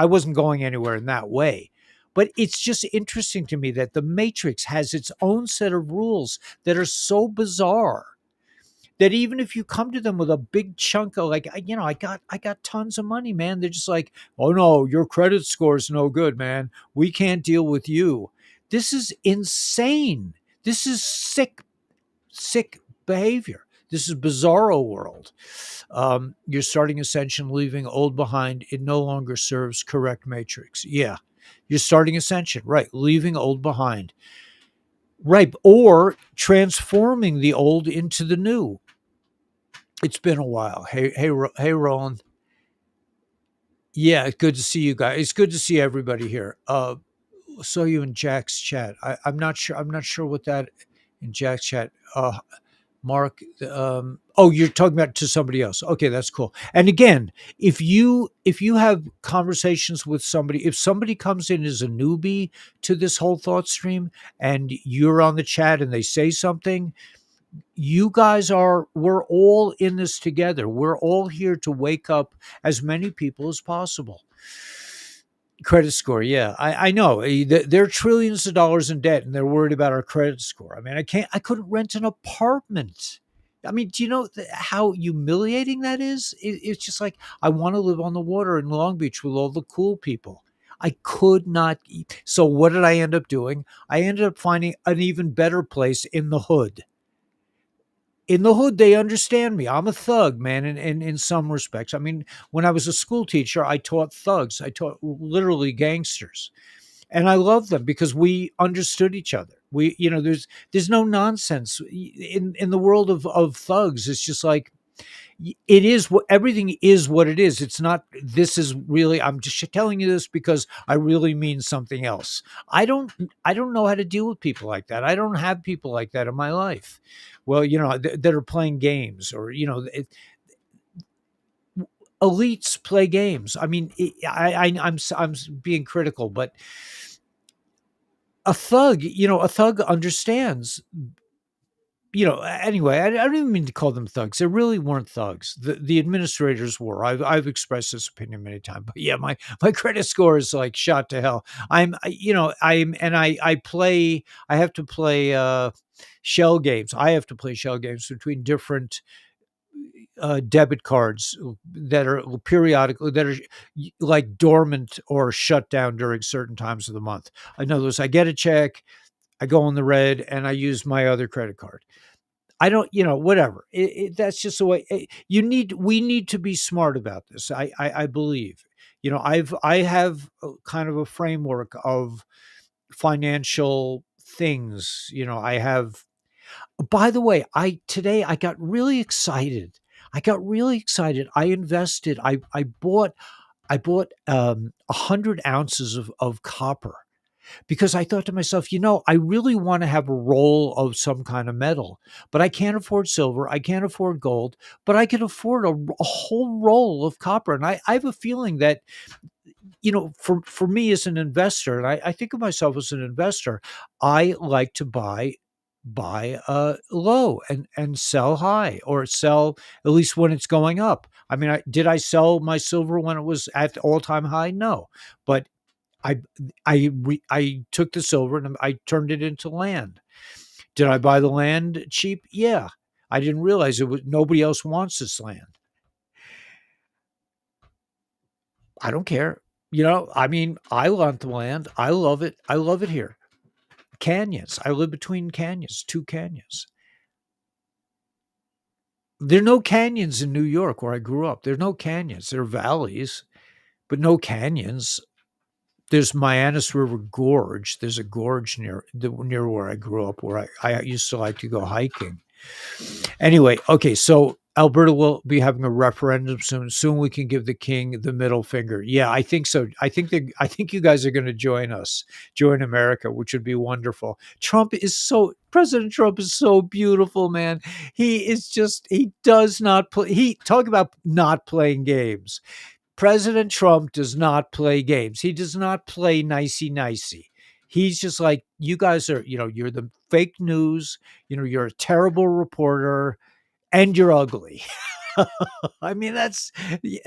wasn't going anywhere in that way. But it's just interesting to me that the Matrix has its own set of rules that are so bizarre that even if you come to them with a big chunk of, like, I got tons of money, man, they're just like, oh no, your credit score is no good, man, we can't deal with you. This is insane. This is sick behavior. This is bizarro world. You're starting ascension, leaving old behind. It no longer serves correct matrix. Yeah, you're starting ascension, right? Leaving old behind, right? Or transforming the old into the new. It's been a while. Hey, Roland. Yeah, it's good to see you guys. It's good to see everybody here. Saw you in Jack's chat. I'm not sure. I'm not sure what that in Jack's chat. Mark. Oh, you're talking about to somebody else. Okay, that's cool. And again, if you have conversations with somebody, if somebody comes in as a newbie to this whole thought stream, and you're on the chat and they say something, we're all in this together. We're all here to wake up as many people as possible. Credit score, yeah, I know. They're trillions of dollars in debt and they're worried about our credit score. I mean, I couldn't rent an apartment. I mean, do you know how humiliating that is? It's just like, I want to live on the water in Long Beach with all the cool people. I could not. So what did I end up doing? I ended up finding an even better place in the hood. In the hood, they understand me. I'm a thug, man, in some respects. I mean, when I was a school teacher, I taught thugs. I taught literally gangsters. And I love them because we understood each other. There's no nonsense in the world of thugs. It's just like, it is what everything is what it is. It's not, this is really, I'm just telling you this because I really mean something else. I don't know how to deal with people like that. I don't have people like that in my life. Well, that are playing games, or elites play games. I mean, I'm being critical, but a thug understands. Anyway, I don't even mean to call them thugs. They really weren't thugs. The administrators were. I've expressed this opinion many times. But yeah, my credit score is like shot to hell. I play. I have to play shell games. I have to play shell games between different debit cards that are periodically that are like dormant or shut down during certain times of the month. In other words, I get a check, I go on the red, and I use my other credit card. I don't, whatever. That's just the way we need to be smart about this. I believe, I have kind of a framework of financial things. I have, by the way, today I got really excited. I invested, I bought 100 ounces of copper because I thought to myself, I really want to have a roll of some kind of metal, but I can't afford silver. I can't afford gold, but I can afford a whole roll of copper. And I have a feeling that, for me as an investor, and I think of myself as an investor, I like to buy low and sell high, or sell at least when it's going up. I mean, did I sell my silver when it was at the all-time high? No, but I I took the silver and I turned it into land. Did I buy the land cheap? Yeah. I didn't realize it was nobody else wants this land. I don't care. I mean, I want the land. I love it. I love it here. Canyons. I live between canyons, two canyons. There are no canyons in New York where I grew up. There are no canyons. There are valleys, but no canyons. There's Mianus River Gorge. There's a gorge near where I grew up, where I used to like to go hiking. Anyway, okay, so Alberta will be having a referendum soon. Soon we can give the king the middle finger. Yeah, I think so. I think you guys are going to join America, which would be wonderful. President Trump is so beautiful, man. He does not play. He talk about not playing games. President Trump does not play games. He does not play nicey nicey. He's just like, you guys are, you're the fake news, you're a terrible reporter, and you're ugly. I mean, that's, yeah.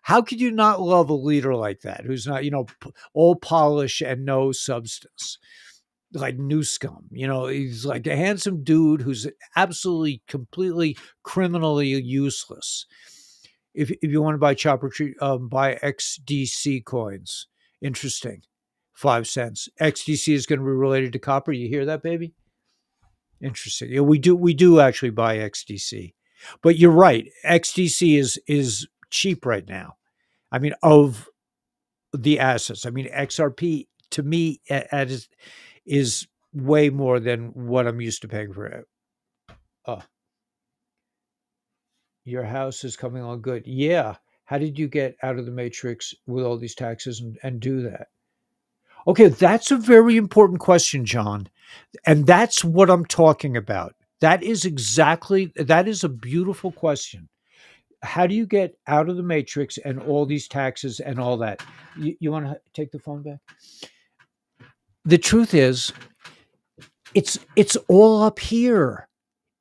How could you not love a leader like that, who's not, all polish and no substance? Like Newscomb, he's like a handsome dude who's absolutely, completely criminally useless. If you want to buy Chopper Tree, buy XDC coins. Interesting. 5 cents. XDC is going to be related to copper. You hear that, baby? Interesting. Yeah, we do actually buy XDC. But you're right. XDC is cheap right now. I mean, of the assets. I mean, XRP to me is way more than what I'm used to paying for it. Oh, your house is coming along good. Yeah. How did you get out of the matrix with all these taxes and do that? Okay, that's a very important question, John. And that's what I'm talking about. That is a beautiful question. How do you get out of the matrix and all these taxes and all that? You want to take the phone back? The truth is, it's all up here.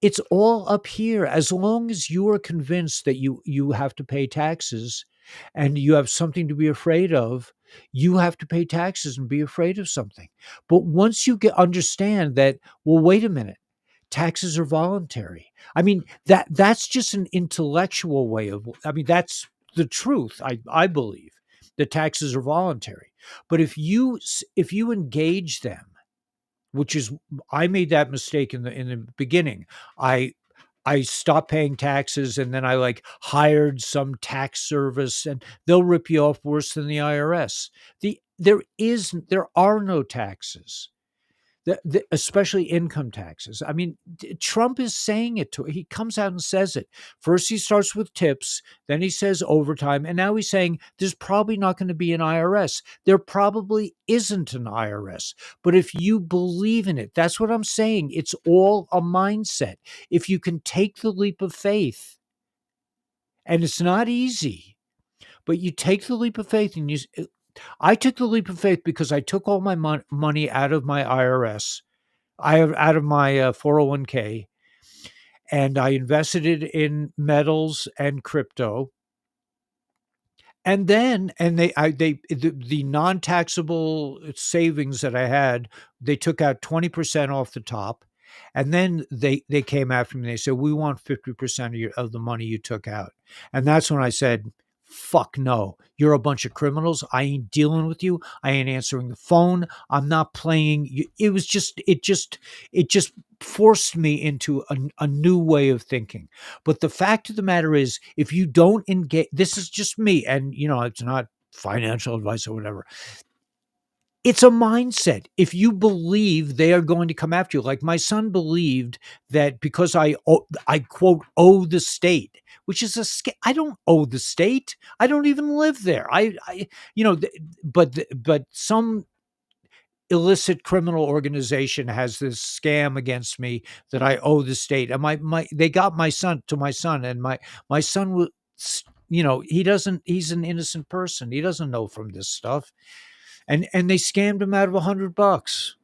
It's all up here. As long as you are convinced that you have to pay taxes and you have something to be afraid of, you have to pay taxes and be afraid of something. But once you understand that, well, wait a minute, taxes are voluntary. I mean, that's just an intellectual way of, I mean, that's the truth. I believe that taxes are voluntary. But if you engage them, which is, I made that mistake in the beginning. I stopped paying taxes, and then I like hired some tax service, and they'll rip you off worse than the IRS. There are no taxes. Especially income taxes. I mean, Trump is saying it he comes out and says it. First, he starts with tips, then he says overtime, and now he's saying there's probably not going to be an IRS. There probably isn't an IRS. But if you believe in it, that's what I'm saying. It's all a mindset. If you can take the leap of faith And it's not easy, but you take the leap of faith and I took the leap of faith because I took all my money out of my IRS, out of my 401k, and I invested it in metals and crypto. And then, and the non-taxable savings that I had, they took out 20% off the top. And then they came after me. They said, we want 50% of the money you took out. And that's when I said, fuck no. You're a bunch of criminals. I ain't dealing with you. I ain't answering the phone. I'm not playing. It just forced me into a new way of thinking. But the fact of the matter is, if you don't engage, this is just me, and it's not financial advice or whatever. It's a mindset. If you believe they are going to come after you, like my son believed that because I quote owe the state, which is I don't owe the state. I don't even live there. But some illicit criminal organization has this scam against me that I owe the state. And they got my son, and my son was, he's an innocent person. He doesn't know from this stuff. And they scammed him out of $100.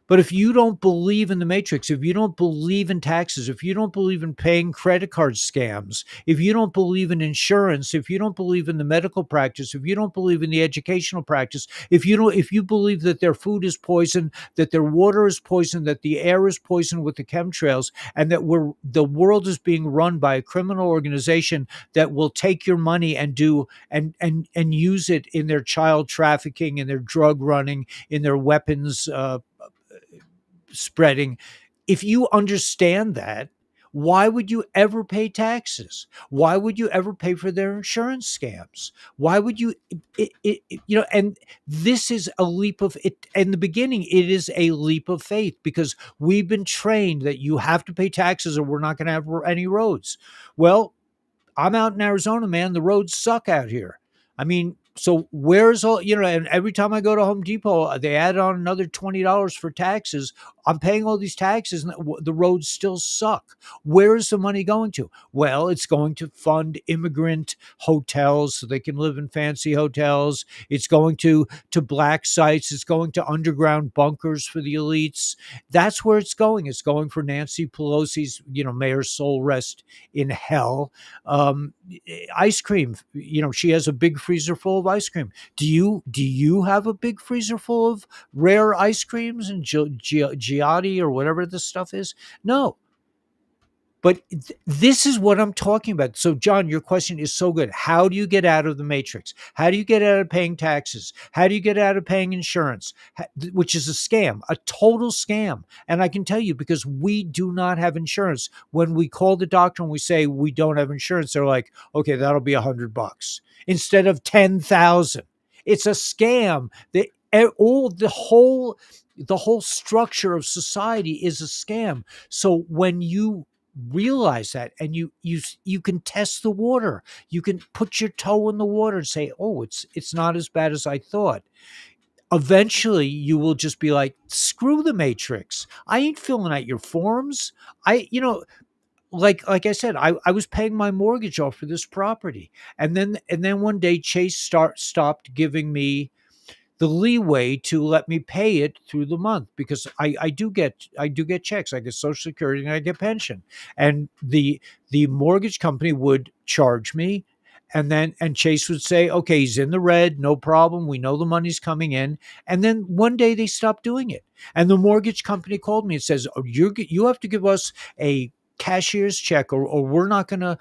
But if you don't believe in the matrix, if you don't believe in taxes, if you don't believe in paying credit card scams, if you don't believe in insurance, if you don't believe in the medical practice, if you don't believe in the educational practice, if you believe that their food is poison, that their water is poison, that the air is poison with the chemtrails, and that the world is being run by a criminal organization that will take your money and do and use it in their child trafficking, in their drug running, in their weapons spreading. If you understand that, why would you ever pay taxes? Why would you ever pay for their insurance scams? Why would you, and this is a leap of it. In the beginning, it is a leap of faith because we've been trained that you have to pay taxes or we're not going to have any roads. Well, I'm out in Arizona, man. The roads suck out here. I mean, so where's all, and every time I go to Home Depot, they add on another $20 for taxes. I'm paying all these taxes and the roads still suck. Where is the money going to? Well, it's going to fund immigrant hotels so they can live in fancy hotels. It's going to black sites. It's going to underground bunkers for the elites. That's where it's going. It's going for Nancy Pelosi's, may her soul rest in hell. Ice cream, she has a big freezer full of ice cream. Do you have a big freezer full of rare ice creams and Giotti or whatever this stuff is? No. But this is what I'm talking about. So, John, your question is so good. How do you get out of the matrix? How do you get out of paying taxes? How do you get out of paying insurance, which is a scam, a total scam? And I can tell you, because we do not have insurance. When we call the doctor and we say we don't have insurance, they're like, okay, that'll be $100 instead of 10,000. It's a scam. The whole structure of society is a scam. So when you realize that and you can test the water, you can put your toe in the water and say, oh, it's not as bad as I thought. Eventually you will just be like, screw the matrix. I ain't filling out your forms. Like I said, I was paying my mortgage off for this property, and then one day Chase stopped giving me the leeway to let me pay it through the month, because I do get checks. I get Social Security and I get pension, and the mortgage company would charge me, and Chase would say, okay, he's in the red, no problem, we know the money's coming in. And then one day they stopped doing it, and the mortgage company called me and says, oh, you have to give us a cashier's check, or we're not gonna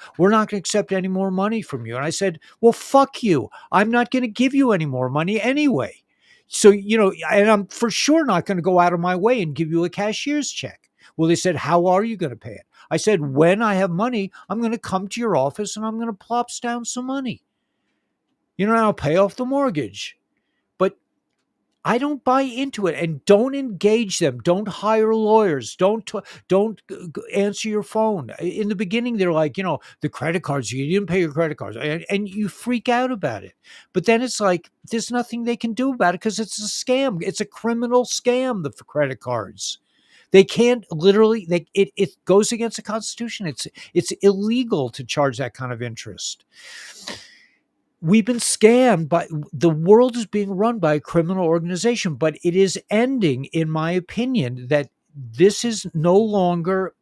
accept any more money from you. And I said, well, fuck you, I'm not gonna give you any more money anyway. So, and I'm for sure not going to go out of my way and give you a cashier's check. Well, they said, how are you going to pay it? I said, when I have money, I'm going to come to your office and I'm going to plops down some money. I'll pay off the mortgage. But I don't buy into it, and don't engage them. Don't hire lawyers. Don't answer your phone. In the beginning, they're like, the credit cards, you didn't pay your credit cards, and you freak out about it. But then it's like, there's nothing they can do about it because it's a scam. It's a criminal scam, the credit cards. They can't literally. It goes against the Constitution. It's illegal to charge that kind of interest. We've been scammed by the world is being run by a criminal organization, but it is ending, in my opinion, that this is no longer.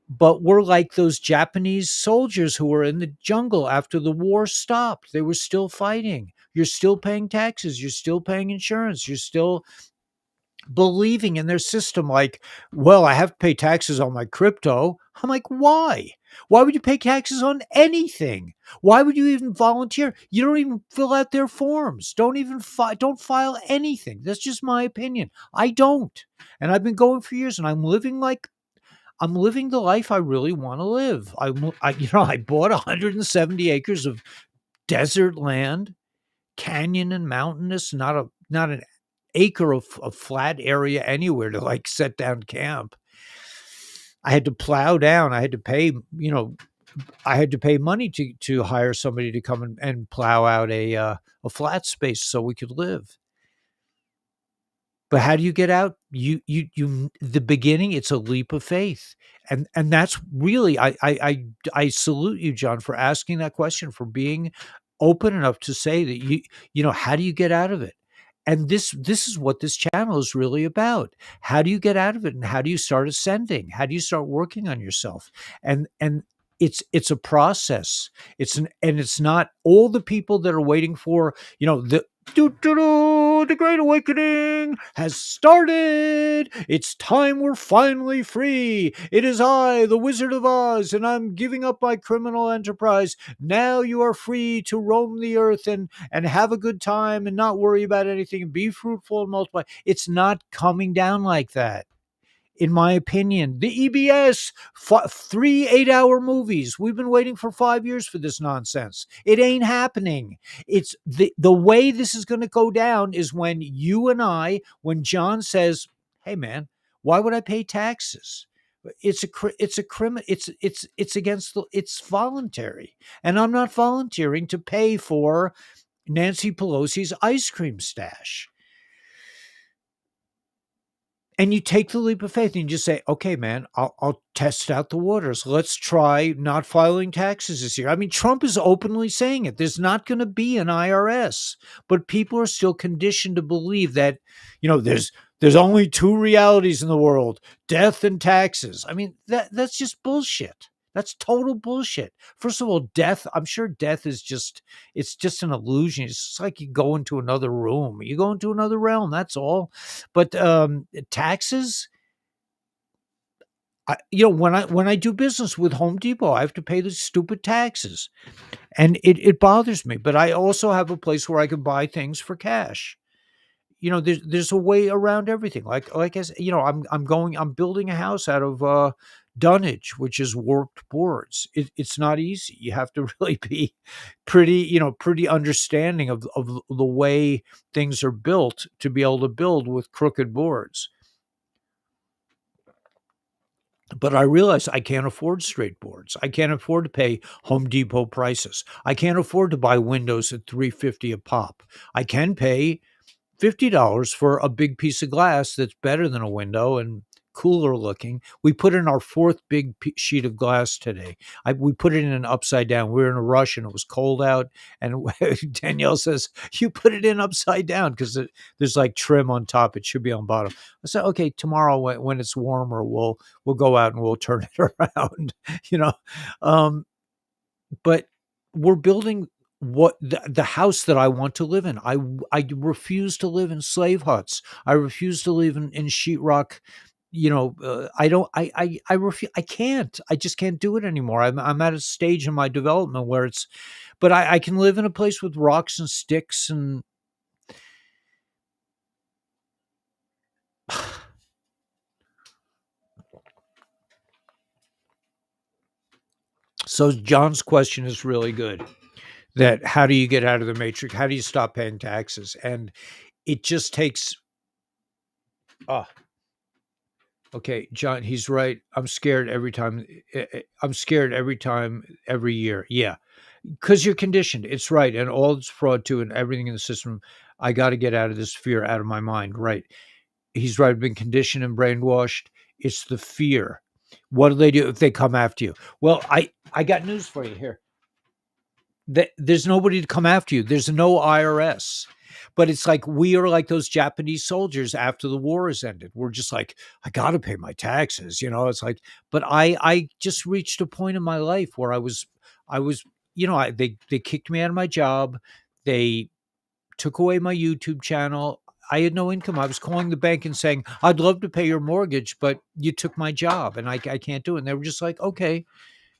But we're like those Japanese soldiers who were in the jungle after the war stopped. They were still fighting. You're still paying taxes. You're still paying insurance. You're still believing in their system. Like, well, I have to pay taxes on my crypto. I'm like, why? Why would you pay taxes on anything? Why would you even volunteer? You don't even fill out their forms. Don't even don't file anything. That's just my opinion. I don't. And I've been going for years, and I'm living the life I really want to live. I bought 170 acres of desert land, canyon and mountainous, not an acre of flat area anywhere to like set down camp. I had to plow down. I had to pay, I had to pay money to hire somebody to come and plow out a flat space so we could live. But how do you get out? The beginning, it's a leap of faith. And that's really, I salute you, John, for asking that question, for being open enough to say that how do you get out of it? And this is what this channel is really about. How do you get out of it, and how do you start ascending? How do you start working on yourself? And it's a process. It's not all the people that are waiting for, the Great Awakening has started. It's time we're finally free. It is I, the Wizard of Oz, and I'm giving up my criminal enterprise. Now you are free to roam the earth and have a good time and not worry about anything and be fruitful and multiply. It's not coming down like that. In my opinion, the EBS, 3 8-hour movies. We've been waiting for 5 years for this nonsense. It ain't happening. It's the way this is going to go down is when when John says, "Hey man, why would I pay taxes? It's voluntary, and I'm not volunteering to pay for Nancy Pelosi's ice cream stash." And you take the leap of faith and you just say, okay, man, I'll test out the waters. Let's try not filing taxes this year. I mean, Trump is openly saying it. There's not going to be an IRS, but people are still conditioned to believe that, there's only two realities in the world, death and taxes. I mean, that's just bullshit. That's total bullshit. First of all, death, I'm sure death is it's just an illusion. It's just like you go into another room. You go into another realm, that's all. But taxes, when I do business with Home Depot, I have to pay the stupid taxes. And it bothers me. But I also have a place where I can buy things for cash. There's a way around everything. Like I said, I'm building a house out of dunnage, which is warped boards. It's not easy. You have to really be pretty understanding of the way things are built to be able to build with crooked boards. But I realize I can't afford straight boards. I can't afford to pay Home Depot prices. I can't afford to buy windows at $350 a pop. I can pay $50 for a big piece of glass that's better than a window and cooler looking. We put in our fourth big sheet of glass today. We put it in an upside down. We were in a rush and it was cold out. And Danielle says, you put it in upside down because there's like trim on top. It should be on bottom. I said, okay, tomorrow when it's warmer, we'll go out and we'll turn it around, but we're building what the house that I want to live in. I refuse to live in slave huts. I refuse to live in sheetrock. I refuse. I can't. I just can't do it anymore. I'm at a stage in my development where but I can live in a place with rocks and sticks and. So John's question is really good. That how do you get out of the matrix? How do you stop paying taxes? And it just takes. Okay, John, he's right. I'm scared every time. Every year. Yeah, because you're conditioned. It's right, and all this fraud too, and everything in the system. I got to get out of this fear, out of my mind. Right. He's right. I've been conditioned and brainwashed. It's the fear. What do they do if they come after you? Well, I got news for you here. There's nobody to come after you. There's no IRS. But it's like we are like those Japanese soldiers after the war has ended. We're just like, I got to pay my taxes. It's like, but I just reached a point in my life where I was, they kicked me out of my job. They took away my YouTube channel. I had no income. I was calling the bank and saying, I'd love to pay your mortgage, but you took my job and I can't do it. And they were just like, okay.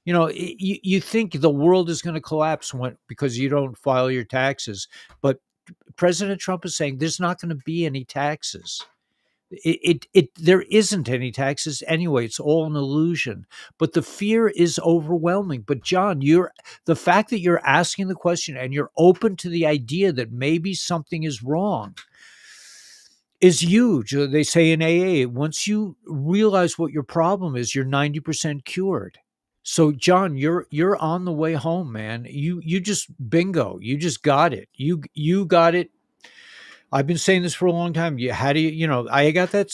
You think the world is going to collapse because you don't file your taxes. But President Trump is saying there's not going to be any taxes. There isn't any taxes anyway. It's all an illusion. But the fear is overwhelming. But John, the fact that you're asking the question and you're open to the idea that maybe something is wrong is huge. They say in AA, once you realize what your problem is, you're 90% cured. So John, you're on the way home, man. You just bingo. You just got it. You got it. I've been saying this for a long time. How do I got that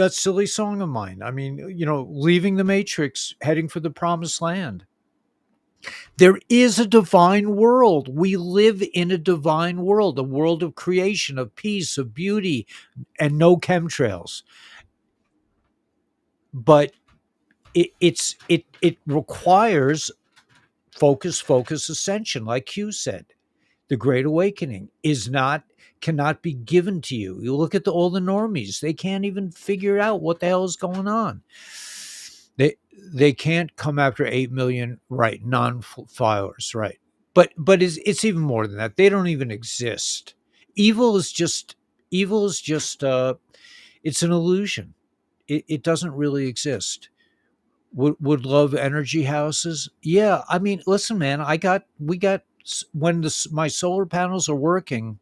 silly song of mine. I mean, leaving the matrix, heading for the promised land. There is a divine world. We live in a divine world, a world of creation, of peace, of beauty, and no chemtrails. But it requires focus, ascension, like Q said. The Great Awakening cannot be given to you. You look at all the normies; they can't even figure out what the hell is going on. They can't come after 8 million non-filers, right? But it's even more than that. They don't even exist. Evil is just it's an illusion. It doesn't really exist. Would love energy houses? Yeah, I mean, listen, man, we got when my solar panels are working.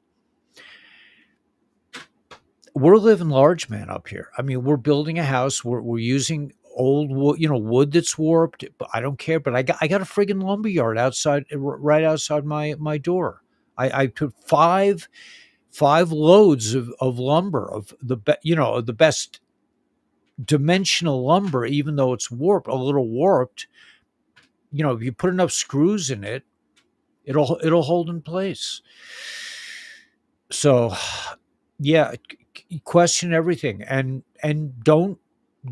We're living large, man, up here. I mean, we're building a house. We're using old wood, wood that's warped. But I don't care. But I got a friggin' lumber yard right outside my door. I put five loads of lumber of the best dimensional lumber, even though it's warped, a little warped. If you put enough screws in it, it'll hold in place. So, yeah, question everything and don't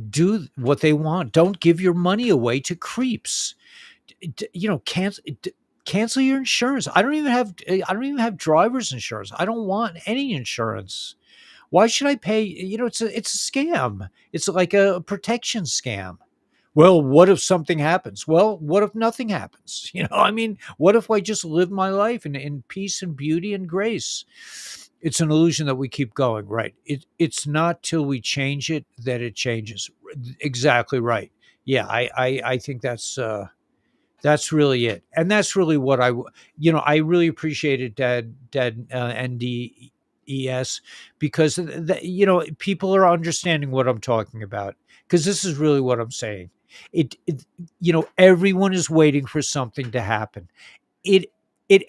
do what they want. Don't give your money away to creeps. Cancel your insurance. I don't even have driver's insurance. I don't want any insurance. Why should I pay? It's a scam. It's like a protection scam. Well, what if something happens? Well, what if nothing happens? I mean, what if I just live my life in peace and beauty and grace? It's an illusion that we keep going, right? It's not till we change it that it changes. Exactly right. Yeah, I think that's really it, and that's really what I really appreciated Dad NDES because people are understanding what I'm talking about because this is really what I'm saying. Everyone is waiting for something to happen. It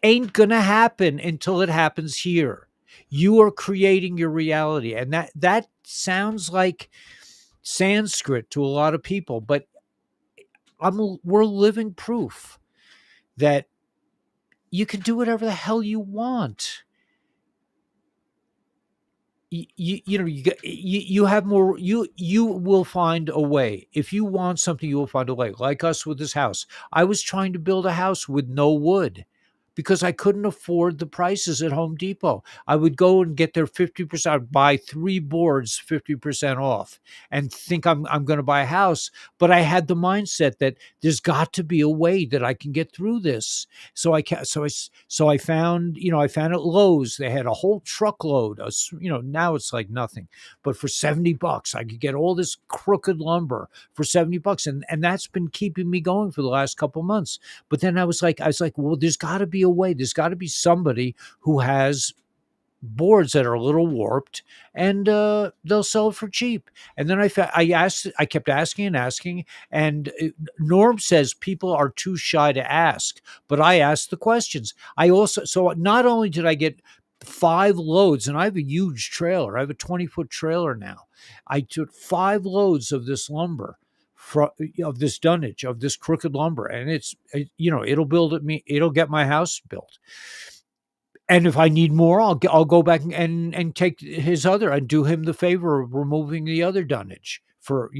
ain't gonna happen until it happens here. You are creating your reality, and that sounds like Sanskrit to a lot of people, but we're living proof that you can do whatever the hell you want. You have more. You will find a way. If you want something, you will find a way. Like us with this house. I was trying to build a house with no wood because I couldn't afford the prices at Home Depot. I would go and get their 50%, I'd buy 3 boards 50% off and think I'm going to buy a house. But I had the mindset that there's got to be a way that I can get through this. So I found, I found at Lowe's, they had a whole truckload of, now it's like nothing, but for $70, I could get all this crooked lumber for $70. And that's been keeping me going for the last couple months. But then I was like, well, there's got to be a way. There's got to be somebody who has boards that are a little warped and they'll sell it for cheap. And then I kept asking and asking. And Norm says people are too shy to ask, but I asked the questions. So not only did I get 5 loads, and I have a huge trailer. I have a 20-foot trailer now. I took 5 loads of this lumber, of this dunnage, of this crooked lumber, and it'll build at me. It'll get my house built. And if I need more, I'll go back and take his other and do him the favor of removing the other dunnage over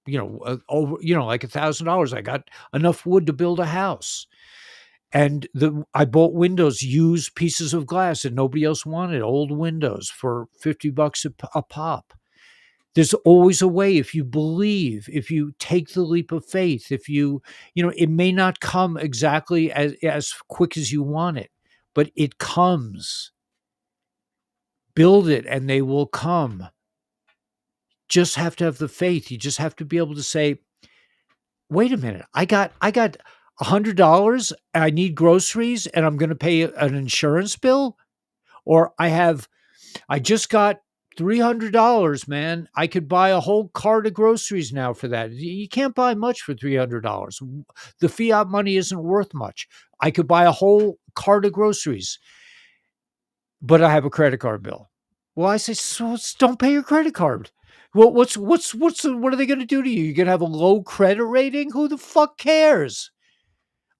like $1,000. I got enough wood to build a house. And I bought windows, used pieces of glass that nobody else wanted, old windows for $50 a pop. There's always a way if you believe, if you take the leap of faith, if it may not come exactly as quick as you want it, but it comes. Build it and they will come. Just have to have the faith. You just have to be able to say, wait a minute, I got $100, I need groceries and I'm going to pay an insurance bill, or I just got $300, man. I could buy a whole cart of groceries now for that. You can't buy much for $300. The fiat money isn't worth much. I could buy a whole cart of groceries, but I have a credit card bill. Well, I say, so don't pay your credit card. Well, what are they going to do to you? You're going to have a low credit rating? Who the fuck cares?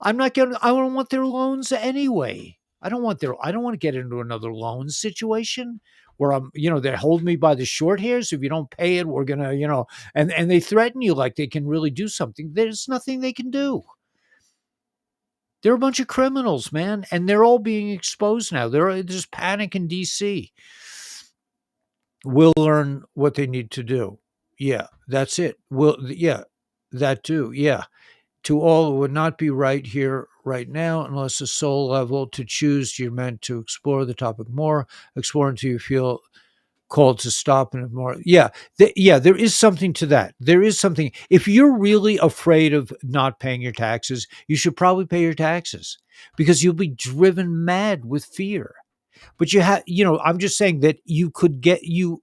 I don't want their loans anyway. I don't want to get into another loan situation where they hold me by the short hairs. If you don't pay it, we're going to, and they threaten you like they can really do something. There's nothing they can do. They're a bunch of criminals, man. And they're all being exposed now. There's panic in DC. We'll learn what they need to do. Yeah, that's it. That too. Yeah. To all, it would not be right here, right now, unless the soul level to choose. You're meant to explore the topic more, explore until you feel called to stop and more. Yeah, there is something to that. There is something. If you're really afraid of not paying your taxes, you should probably pay your taxes because you'll be driven mad with fear. But I'm just saying that you can do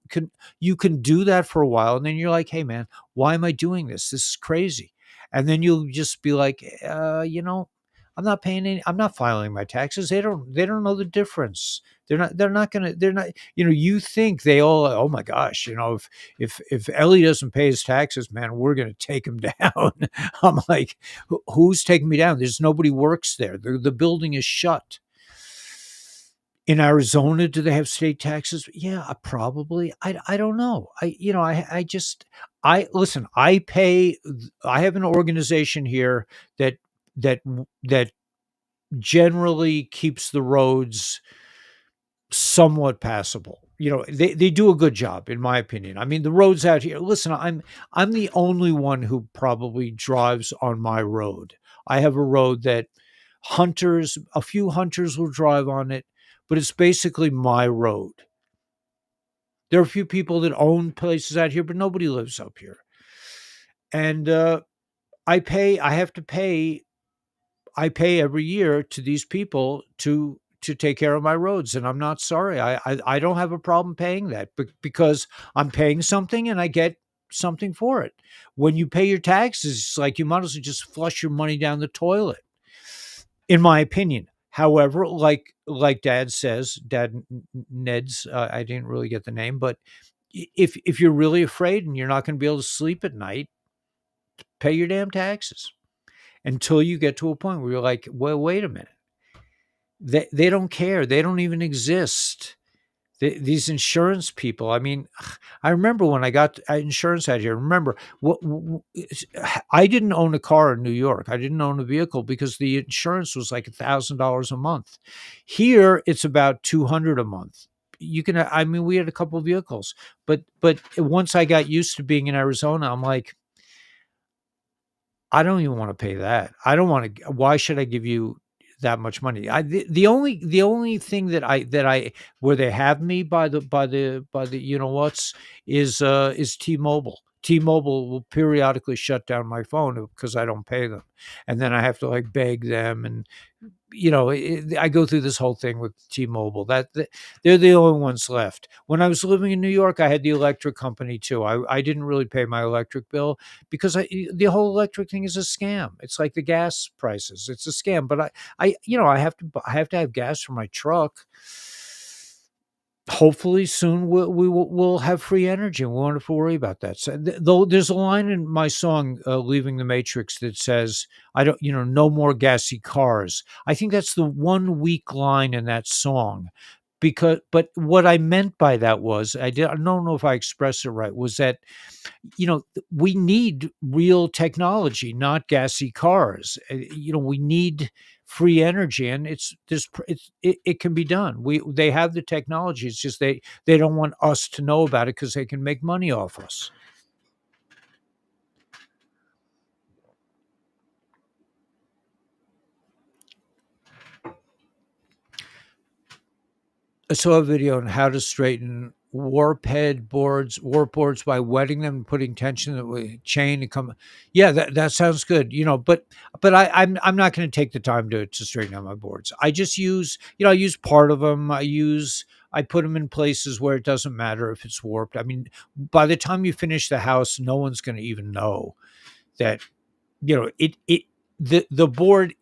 that for a while, and then you're like, hey man, why am I doing this? This is crazy. And then you'll just be like, I'm not paying I'm not filing my taxes. They don't know the difference. You think they all, oh my gosh, if Ellie doesn't pay his taxes, man, we're going to take him down. I'm like, who's taking me down? There's nobody works there. The building is shut. In Arizona, do they have state taxes? Yeah, probably. I don't know. Listen, I have an organization here that that generally keeps the roads somewhat passable. They do a good job, in my opinion. I mean, the roads out here, listen, I'm the only one who probably drives on my road. I have a road that a few hunters will drive on it, but it's basically my road. There are a few people that own places out here, but nobody lives up here. And I pay every year to these people to take care of my roads. And I'm not sorry. I don't have a problem paying that, because I'm paying something and I get something for it. When you pay your taxes, it's like you might as well just flush your money down the toilet, in my opinion. However, like Dad says, Ned's, I didn't really get the name, but if you're really afraid and you're not going to be able to sleep at night, pay your damn taxes until you get to a point where you're like, well, wait a minute. They don't care. They don't even exist. These insurance people. I mean, I remember when I got insurance out here. Remember, I didn't own a car in New York. I didn't own a vehicle because the insurance was like $1,000 a month. Here, it's about $200 a month. We had a couple of vehicles, but once I got used to being in Arizona, I'm like, I don't even want to pay that. I don't want to. Why should I give you that much money? The only thing that I where they have me by the is T-Mobile. T-Mobile will periodically shut down my phone because I don't pay them, and then I have to like beg them, and I go through this whole thing with T-Mobile. They're the only ones left. When I was living in New York, I had the electric company too. I didn't really pay my electric bill because the whole electric thing is a scam. It's like the gas prices. It's a scam. But I have to have gas for my truck. hopefully soon we'll have free energy and we won't have to worry about that. So, though there's a line in my song "Leaving the Matrix" that says, "I don't, no more gassy cars." I think that's the one weak line in that song, because but what I meant by that was I don't know if I expressed it right. Was that we need real technology, not gassy cars. We need free energy, and it can be done. They have the technology. It's just they don't want us to know about it because they can make money off us. I saw a video on how to straighten warp boards by wetting them and putting tension in the chain to come. Yeah, that sounds good. But I'm not going to take the time to straighten out my boards. I just use I use part of them. I put them in places where it doesn't matter if it's warped. I mean, by the time you finish the house, no one's going to even know that it the board,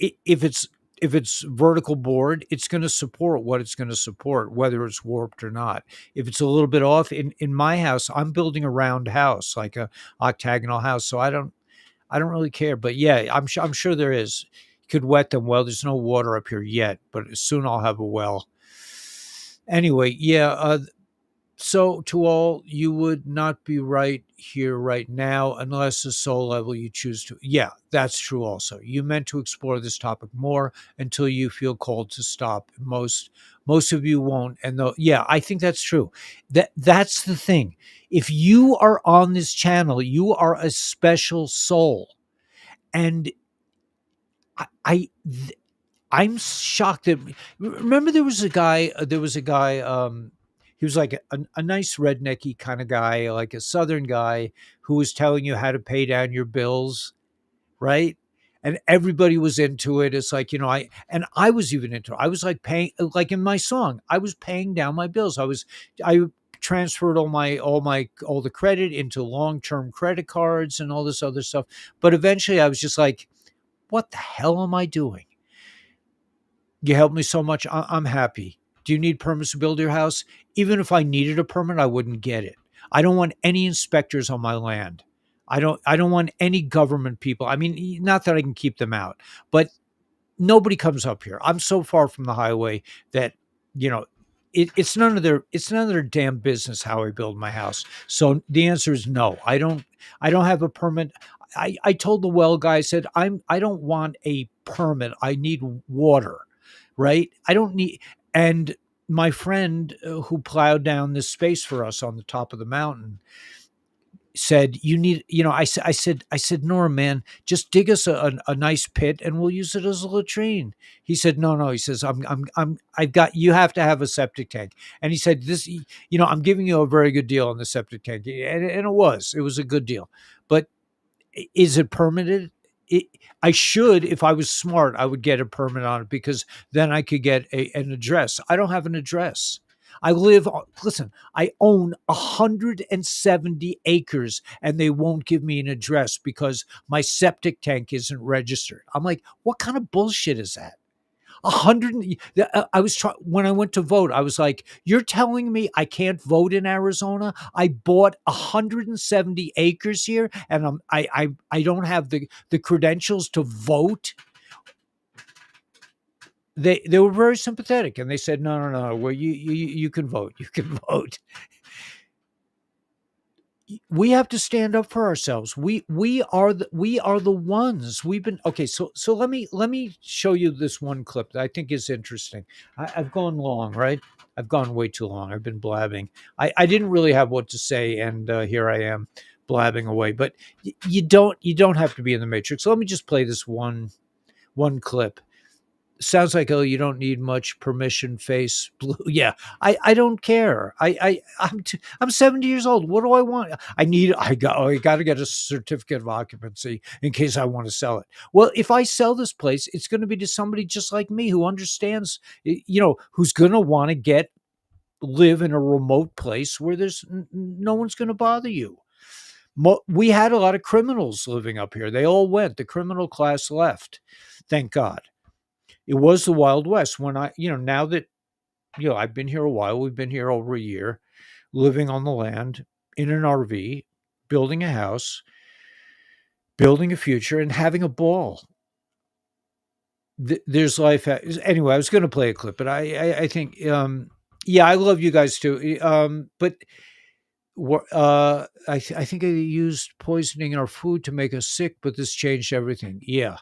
if it's vertical board, it's going to support what it's going to support, whether it's warped or not. If it's a little bit off, in my house, I'm building a round house, like a octagonal house, so I don't really care. But yeah, I'm sure there is. You could wet them well. There's no water up here yet, but soon I'll have a well. Anyway, yeah. So, to all, you would not be right here, right now, unless the soul level you choose to. Yeah, that's true also. You meant to explore this topic more until you feel called to stop. Most of you won't. And though, yeah, I think that's true. That's the thing. If you are on this channel, you are a special soul. And I, I I'm shocked that remember there was a guy he was like a nice rednecky kind of guy, like a southern guy who was telling you how to pay down your bills, right? And everybody was into it. It's like, I was even into it. I was like paying, like in my song, I was paying down my bills. I transferred all the credit into long-term credit cards and all this other stuff. But eventually I was just like, what the hell am I doing? You helped me so much. I'm happy. Do you need permits to build your house? Even if I needed a permit, I wouldn't get it. I don't want any inspectors on my land. I don't want any government people. I mean, not that I can keep them out, but nobody comes up here. I'm so far from the highway that, you know, it's none of their damn business how I build my house. So the answer is no. I don't have a permit. I told the well guy, I said, I don't want a permit. I need water, right? I don't need, and my friend who plowed down this space for us on the top of the mountain said, you need, I said, Nora, man, just dig us a nice pit and we'll use it as a latrine. He said, no, no. He says, I've got, you have to have a septic tank. And he said, I'm giving you a very good deal on the septic tank. And it was a good deal. But is it permitted? It, I should, if I was smart, I would get a permit on it because then I could get an address. I don't have an address. Listen, I own 170 acres and they won't give me an address because my septic tank isn't registered. I'm like, what kind of bullshit is that? 100. I was trying when I went to vote. I was like, "You're telling me I can't vote in Arizona? I bought 170 acres here, and I don't have the credentials to vote." They were very sympathetic, and they said, "No, no, no. Well, you can vote. You can vote." We have to stand up for ourselves. We are the ones. We've been okay. So let me show you this one clip that I think is interesting. I've gone long, right? I've gone way too long. I've been blabbing. I didn't really have what to say, and here I am blabbing away. But you don't have to be in the matrix. So let me just play this one clip. Sounds like, oh, you don't need much permission, face blue. Yeah, I don't care. I'm 70 years old. What do I want? I got to get a certificate of occupancy in case I want to sell it. Well, if I sell this place, it's going to be to somebody just like me who understands, who's going to want to live in a remote place where there's no one's going to bother you. We had a lot of criminals living up here. They all went. The criminal class left. Thank God. It was the Wild West when now that I've been here a while. We've been here over a year, living on the land in an RV, building a house, building a future, and having a ball. There's life. Anyway, I was going to play a clip, but I think, yeah, I love you guys too. But I think they used poisoning our food to make us sick, but this changed everything. Yeah.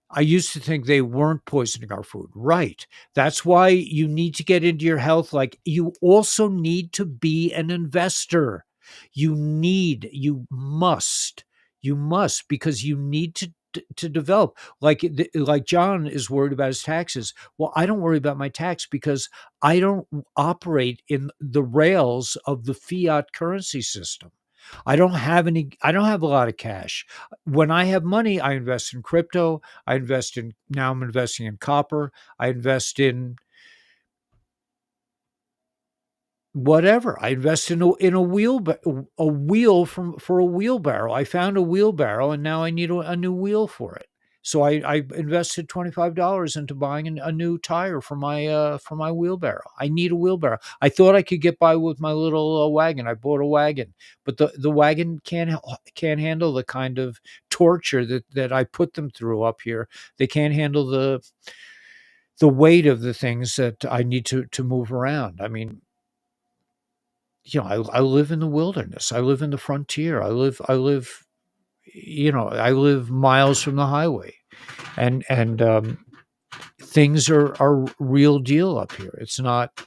I used to think they weren't poisoning our food. Right. That's why you need to get into your health. Like, you also need to be an investor. You must, because you need to develop. Like John is worried about his taxes. Well, I don't worry about my tax because I don't operate in the rails of the fiat currency system. I don't have a lot of cash. When I have money, I invest in crypto. Now I'm investing in copper. I invest in whatever. I invest in a wheel for a wheelbarrow. I found a wheelbarrow and now I need a new wheel for it. So I invested $25 into buying a new tire for my wheelbarrow. I need a wheelbarrow. I thought I could get by with my little wagon. I bought a wagon, but the wagon can't handle the kind of torture that I put them through up here. They can't handle the weight of the things that I need to move around. I mean, I live in the wilderness. I live in the frontier. I live miles from the highway, and things are real deal up here. It's not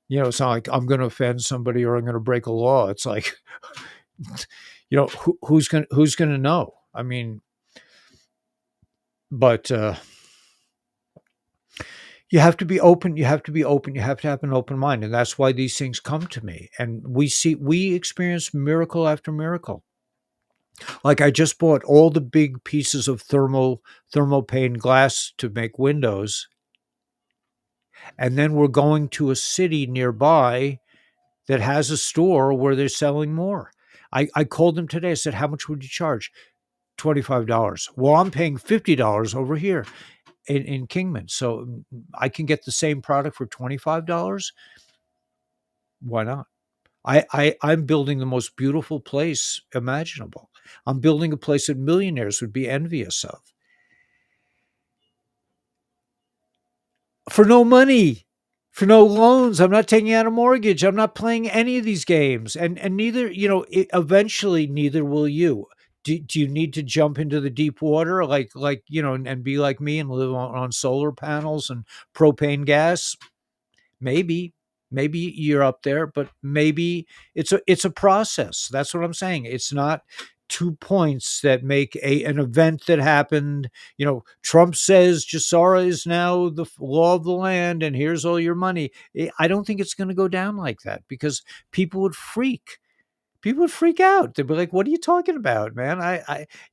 like I'm going to offend somebody or I'm going to break a law. It's like, who's going to know? I mean, but you have to be open. You have to be open. You have to have an open mind, and that's why these things come to me. And we experience miracle after miracle. Like, I just bought all the big pieces of thermopane glass to make windows, and then we're going to a city nearby that has a store where they're selling more. I called them today. I said, "How much would you charge?" $25. Well, I'm paying $50 over here in Kingman, so I can get the same product for $25. Why not? I'm building the most beautiful place imaginable. I'm building a place that millionaires would be envious of. For no money, for no loans. I'm not taking out a mortgage. I'm not playing any of these games. And neither, eventually neither will you. Do you need to jump into the deep water and be like me and live on solar panels and propane gas? Maybe you're up there, but maybe it's a process. That's what I'm saying. It's not 2 points that make an event that happened. Trump says Jassara is now the law of the land, and here's all your money. I don't think it's going to go down like that, because people would freak. People would freak out. They'd be like, "What are you talking about, man?"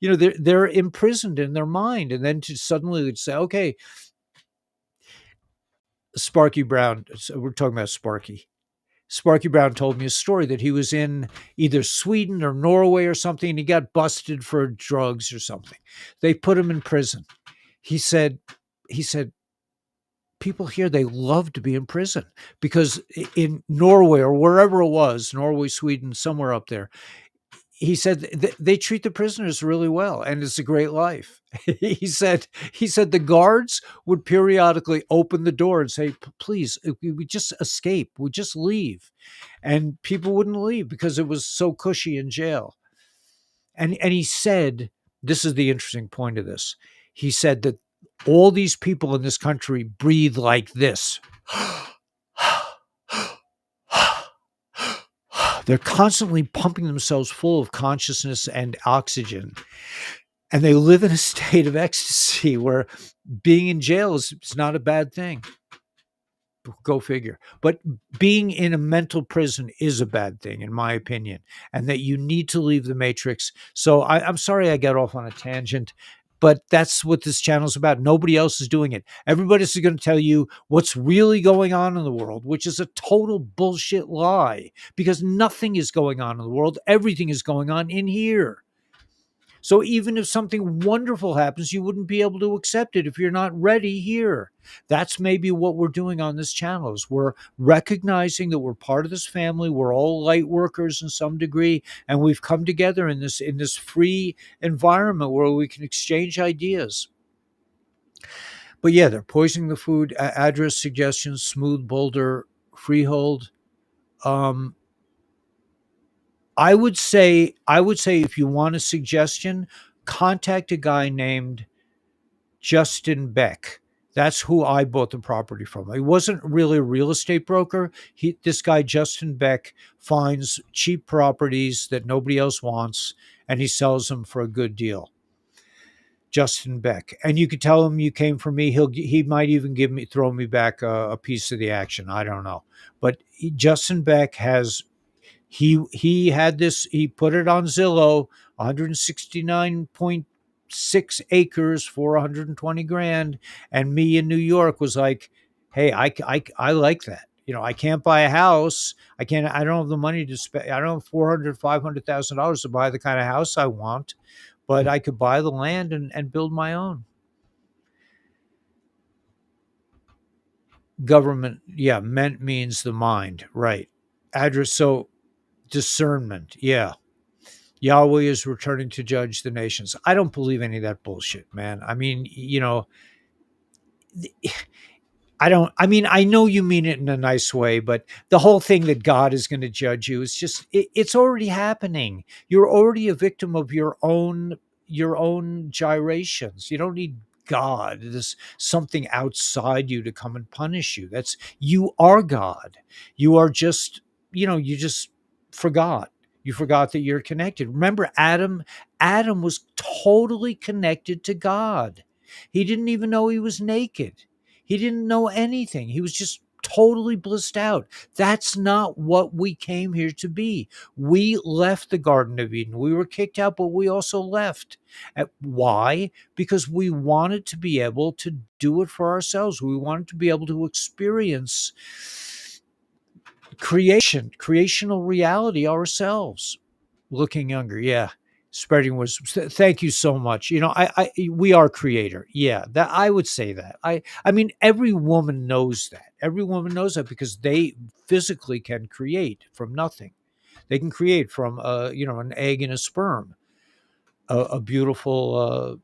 They're imprisoned in their mind, and then to suddenly say, "Okay." Sparky Brown. So we're talking about Sparky. Sparky Brown told me a story that he was in either Sweden or Norway or something, and he got busted for drugs or something. They put him in prison. He said, people here, they love to be in prison, because in Norway or wherever it was, Norway, Sweden, somewhere up there, he said they treat the prisoners really well, and it's a great life. He said the guards would periodically open the door and say, "Please, we just escape, we just leave," and people wouldn't leave because it was so cushy in jail. And he said, this is the interesting point of this. He said that all these people in this country breathe like this. They're constantly pumping themselves full of consciousness and oxygen. And they live in a state of ecstasy where being in jail is not a bad thing. Go figure. But being in a mental prison is a bad thing, in my opinion, and that you need to leave the matrix. So I'm sorry I got off on a tangent, but that's what this channel is about. Nobody else is doing it. Everybody's going to tell you what's really going on in the world, which is a total bullshit lie, because nothing is going on in the world. Everything is going on in here. So even if something wonderful happens, you wouldn't be able to accept it if you're not ready here. That's maybe what we're doing on this channel is we're recognizing that we're part of this family. We're all light workers in some degree, and we've come together in this free environment where we can exchange ideas. But yeah, they're poisoning the food. Address suggestions: Smooth, Boulder, Freehold. Um, I would say if you want a suggestion, contact a guy named Justin Beck. That's who I bought the property from. He wasn't really a real estate broker. This guy Justin Beck finds cheap properties that nobody else wants, and he sells them for a good deal. Justin Beck, and you could tell him you came from me. He might even throw me back a piece of the action. I don't know, but Justin Beck has he had this. He put it on Zillow, 169.6 acres for 120 grand, and me in New York was like, hey, I like that. I can't buy a house. I don't have the money to spend. I don't have 500,000 dollars to buy the kind of house I want, but I could buy the land and build my own. Government, yeah, meant means the mind, right? Address, so discernment, yeah. Yahweh is returning to judge the nations. I don't believe any of that bullshit, man. I mean, I know you mean it in a nice way, but the whole thing that God is going to judge you is just, it's already happening. You're already a victim of your own gyrations. You don't need God. There's something outside you to come and punish you. You are God. You are just, you just forgot. You forgot that you're connected. Remember, Adam was totally connected to God. He didn't even know he was naked. He didn't know anything. He was just totally blissed out. That's not what we came here to be. We left the Garden of Eden. We were kicked out, but we also left. Why? Because we wanted to be able to do it for ourselves. We wanted to be able to experience creational reality ourselves. Looking younger, yeah. Spreading wisdom. Thank you so much. We are creator. Yeah, that I would say that. I mean, every woman knows that. Every woman knows that because they physically can create from nothing. They can create from an egg and a sperm, a beautiful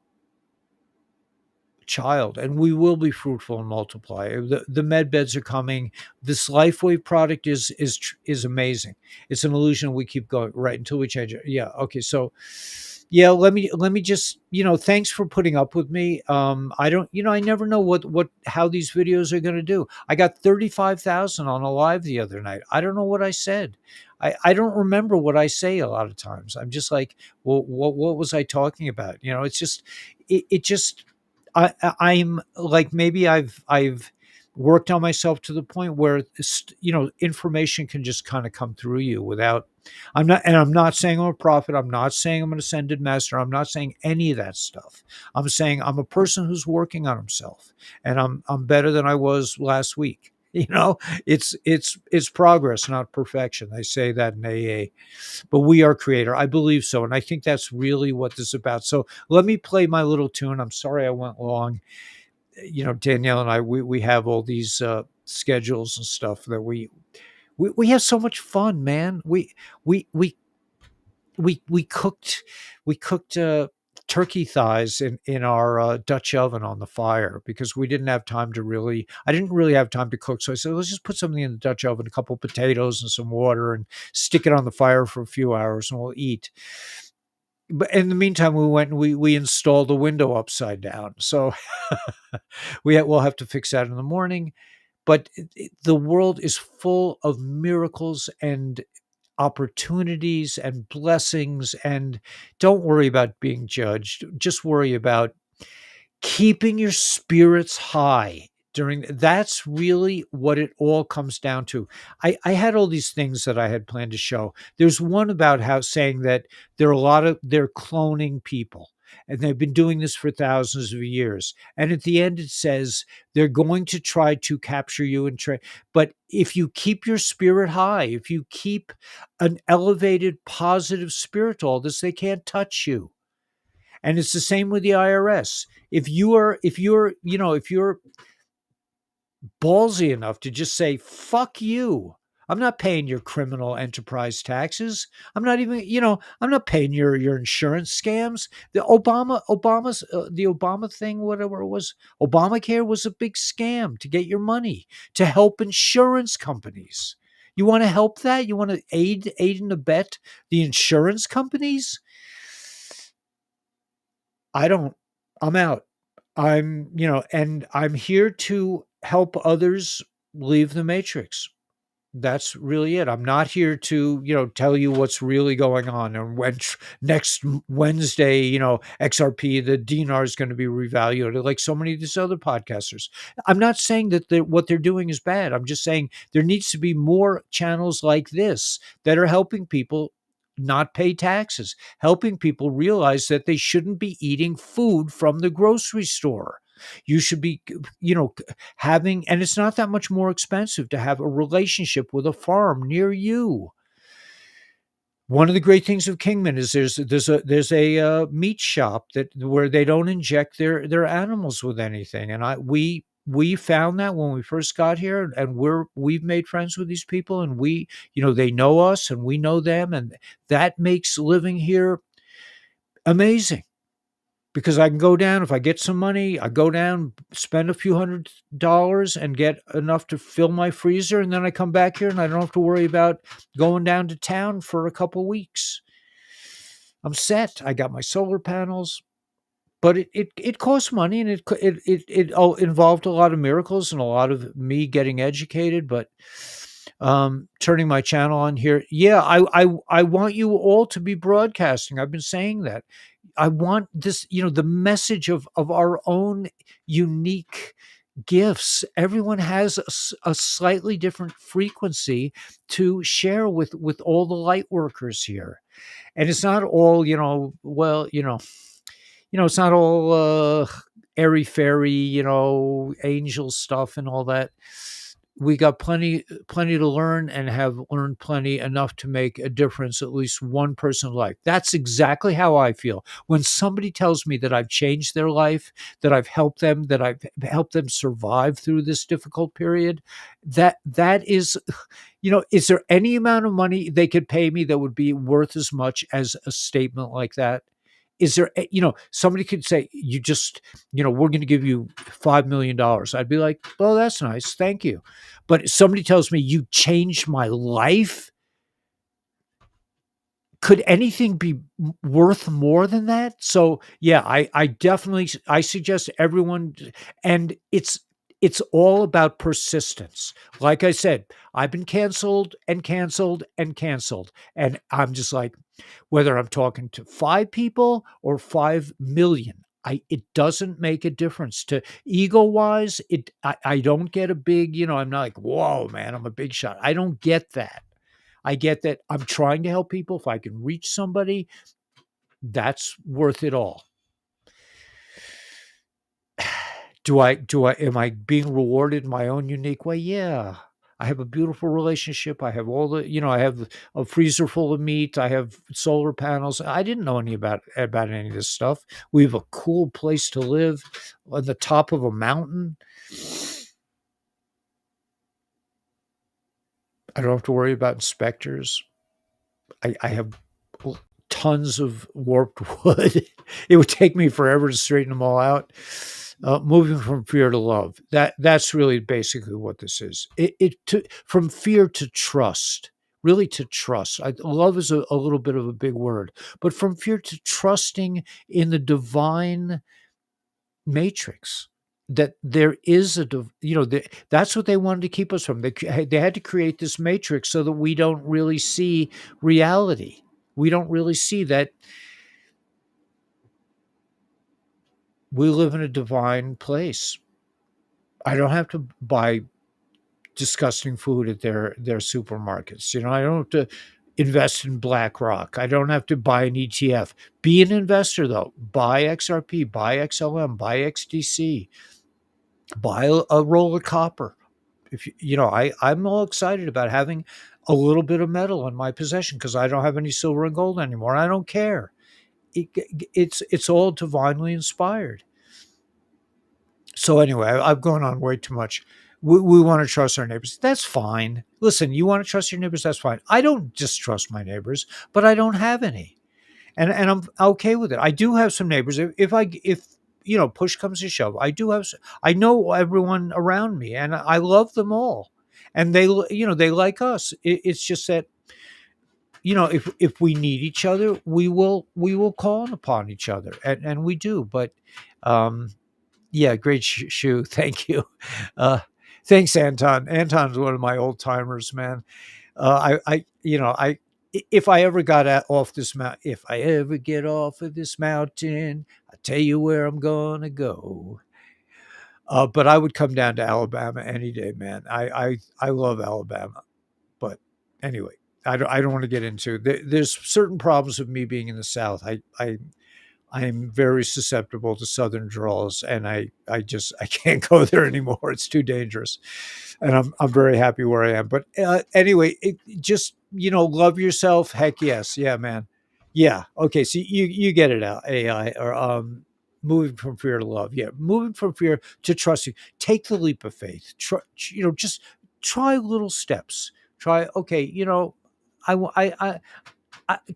child, and we will be fruitful and multiply. The med beds are coming. This LifeWave product is amazing. It's an illusion. We keep going right until we change it. Yeah. Okay. So, yeah. Let me just thanks for putting up with me. I don't. I never know how these videos are going to do. I got 35,000 on a live the other night. I don't know what I said. I don't remember what I say a lot of times. I'm just like, well, what was I talking about? It's just it just I'm like, maybe I've worked on myself to the point where information can just kind of come through you without. I'm not saying I'm a prophet. I'm not saying I'm an ascended master. I'm not saying any of that stuff. I'm saying I'm a person who's working on himself, and I'm better than I was last week. It's progress, not perfection. They say that in AA, but we are creator. I believe so. And I think that's really what this is about. So let me play my little tune. I'm sorry I went long. Danielle and I, we have all these schedules and stuff that we have so much fun, man. We cooked turkey thighs in our Dutch oven on the fire because we didn't have time to I didn't really have time to cook. So I said, let's just put something in the Dutch oven, a couple potatoes and some water, and stick it on the fire for a few hours and we'll eat. But in the meantime, we went and we installed the window upside down. So we'll have to fix that in the morning. But the world is full of miracles and opportunities and blessings. And don't worry about being judged. Just worry about keeping your spirits high that's really what it all comes down to. I had all these things that I had planned to show. There's one about how saying that they're cloning people, and they've been doing this for thousands of years. And at the end, it says they're going to try to capture you and try. But if you keep your spirit high, if you keep an elevated, positive spirit, all this, they can't touch you. And it's the same with the IRS. If you're ballsy enough to just say, fuck you. I'm not paying your criminal enterprise taxes. I'm not paying your insurance scams. The Obama thing, whatever it was, Obamacare was a big scam to get your money to help insurance companies. You want to help that? You want to aid and abet the insurance companies? I don't. I'm out. And I'm here to help others leave the matrix. That's really it. I'm not here to, tell you what's really going on. And when next Wednesday, XRP, the dinar is going to be revalued, like so many of these other podcasters. I'm not saying that what they're doing is bad. I'm just saying there needs to be more channels like this that are helping people not pay taxes, helping people realize that they shouldn't be eating food from the grocery store. You should be, having, and it's not that much more expensive to have a relationship with a farm near you. One of the great things of Kingman is there's a meat shop where they don't inject their animals with anything, and we found that when we first got here, and we've made friends with these people, and they know us and we know them, and that makes living here amazing. Because I can go down, if I get some money, I go down, spend a few $100s and get enough to fill my freezer. And then I come back here and I don't have to worry about going down to town for a couple weeks. I'm set. I got my solar panels, but it costs money, and it involved a lot of miracles and a lot of me getting educated. But turning my channel on here, yeah, I want you all to be broadcasting. I've been saying that. I want this, the message of our own unique gifts. Everyone has a slightly different frequency to share with all the light workers here. And it's not all, it's not all airy fairy, angel stuff and all that. We got plenty to learn, and have learned plenty enough to make a difference, at least one person's life. That's exactly how I feel. When somebody tells me that I've changed their life, that I've helped them survive through this difficult period, that is, is there any amount of money they could pay me that would be worth as much as a statement like that? Is there, somebody could say, we're going to give you $5 million. I'd be like, oh, that's nice. Thank you. But somebody tells me you changed my life. Could anything be worth more than that? So yeah, I definitely, I suggest everyone, and it's all about persistence. Like I said, I've been canceled and canceled and canceled. And I'm just like, whether I'm talking to 5 people or 5 million, it doesn't make a difference. To ego wise, I don't get a big, I'm not like, whoa, man, I'm a big shot. I don't get that. I get that I'm trying to help people. If I can reach somebody, that's worth it all. Am I being rewarded in my own unique way? Yeah. I have a beautiful relationship. I have I have a freezer full of meat. I have solar panels. I didn't know about any of this stuff. We have a cool place to live on the top of a mountain. I don't have to worry about inspectors. I have tons of warped wood. It would take me forever to straighten them all out. Moving from fear to love. That's really basically what this is. From fear to trust. Really to trust. Love is a little bit of a big word, but from fear to trusting in the divine matrix. That there is that's what they wanted to keep us from. They had to create this matrix so that we don't really see reality. We don't really see that we live in a divine place. I don't have to buy disgusting food at their supermarkets. I don't have to invest in BlackRock. I don't have to buy an ETF. Be an investor though. Buy XRP, buy XLM, buy XDC, buy a roll of copper. If I'm all excited about having a little bit of metal in my possession because I don't have any silver and gold anymore. I don't care. it's all divinely inspired. So anyway, I've gone on way too much. We want to trust our neighbors. That's fine. Listen, you want to trust your neighbors. That's fine. I don't distrust my neighbors, but I don't have any, and I'm okay with it. I do have some neighbors. If push comes to shove, I do have. I know everyone around me, and I love them all, and they like us. It's just that if we need each other, we will call upon each other, and we do. But um, yeah, great shoe. Thank you. Uh, thanks, Anton. Anton's one of my old timers, man. If I ever got off this mountain, if I ever get off of this mountain, I tell you where I'm gonna go. But I would come down to Alabama any day, man. I love Alabama, but anyway, I don't want to get into. There's certain problems of me being in the South. I'm very susceptible to Southern draws, and I can't go there anymore. It's too dangerous, and I'm very happy where I am. But anyway, just love yourself. Heck yes, yeah, man, yeah. Okay, so you get it out, AI or moving from fear to love. Yeah, moving from fear to trusting. Take the leap of faith. Just try little steps. Try. Okay,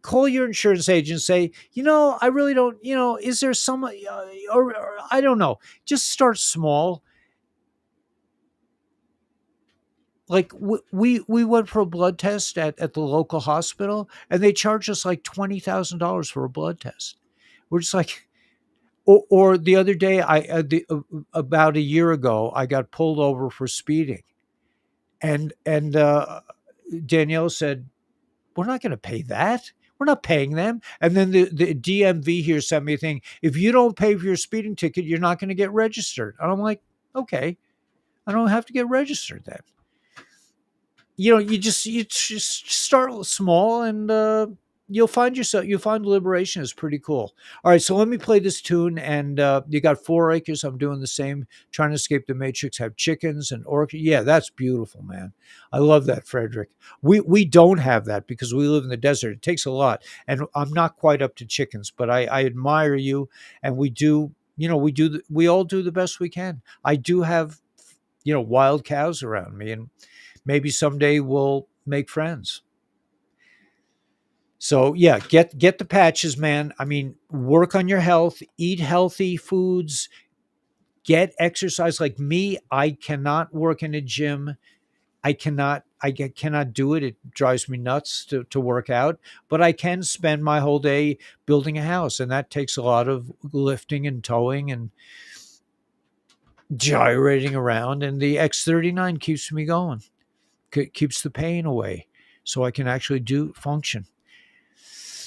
call your insurance agent, say, I really don't, is there some, or I don't know, just start small. Like we went for a blood test at the local hospital, and they charged us like $20,000 for a blood test. We're just like, or the other day, about a year ago, I got pulled over for speeding, and Danielle said, we're not going to pay that. We're not paying them. And then the DMV here sent me a thing. If you don't pay for your speeding ticket, you're not going to get registered. And I'm like, okay, I don't have to get registered then. You just start small, and you'll find liberation is pretty cool. All right, so let me play this tune, and you got 4 acres. I'm doing the same, trying to escape the matrix, have chickens and orchid. Yeah, that's beautiful, man. I love that, Frederick. We don't have that because we live in the desert. It takes a lot, and I'm not quite up to chickens, but I admire you, and we do. We all do the best we can. I do have wild cows around me, and maybe someday we'll make friends. So yeah, get the patches, man. I mean, work on your health, eat healthy foods, get exercise. Like me, I cannot work in a gym. I cannot do it. It drives me nuts to work out, but I can spend my whole day building a house, and that takes a lot of lifting and towing and gyrating around, and the X39 keeps me going. Keeps the pain away, so I can actually do function.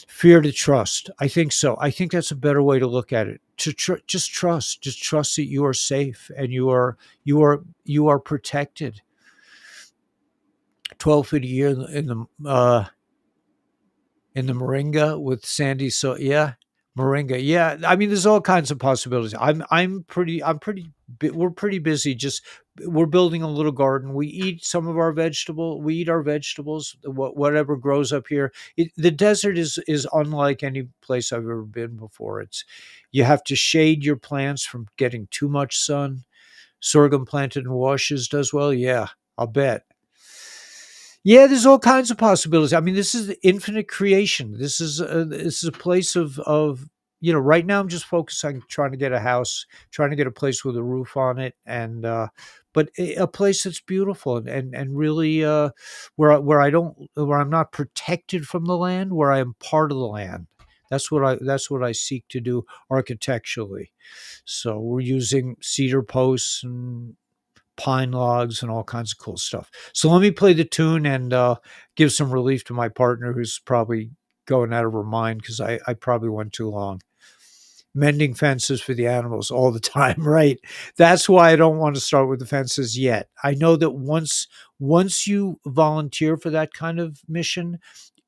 Fear to trust. I think so. I think that's a better way to look at it. Just trust that you are safe, and you are protected. 12 feet a year in the Moringa with Sandy. So yeah, Moringa. Yeah, I mean, there's all kinds of possibilities. We're pretty busy. Just we're building a little garden. We eat some of our vegetable. We eat our vegetables. Whatever grows up here. The desert is unlike any place I've ever been before. You have to shade your plants from getting too much sun. Sorghum planted in washes does well. Yeah, I'll bet. Yeah, there's all kinds of possibilities. I mean, this is the infinite creation. This is a place of Right now, I'm just focused on trying to get a house, trying to get a place with a roof on it, and but a place that's beautiful and really where I'm not protected from the land, where I am part of the land. That's what I seek to do architecturally. So we're using cedar posts and pine logs and all kinds of cool stuff. So let me play the tune and give some relief to my partner who's probably going out of her mind because I probably went too long. Mending fences for the animals all the time, right? That's why I don't want to start with the fences yet. I know that once you volunteer for that kind of mission,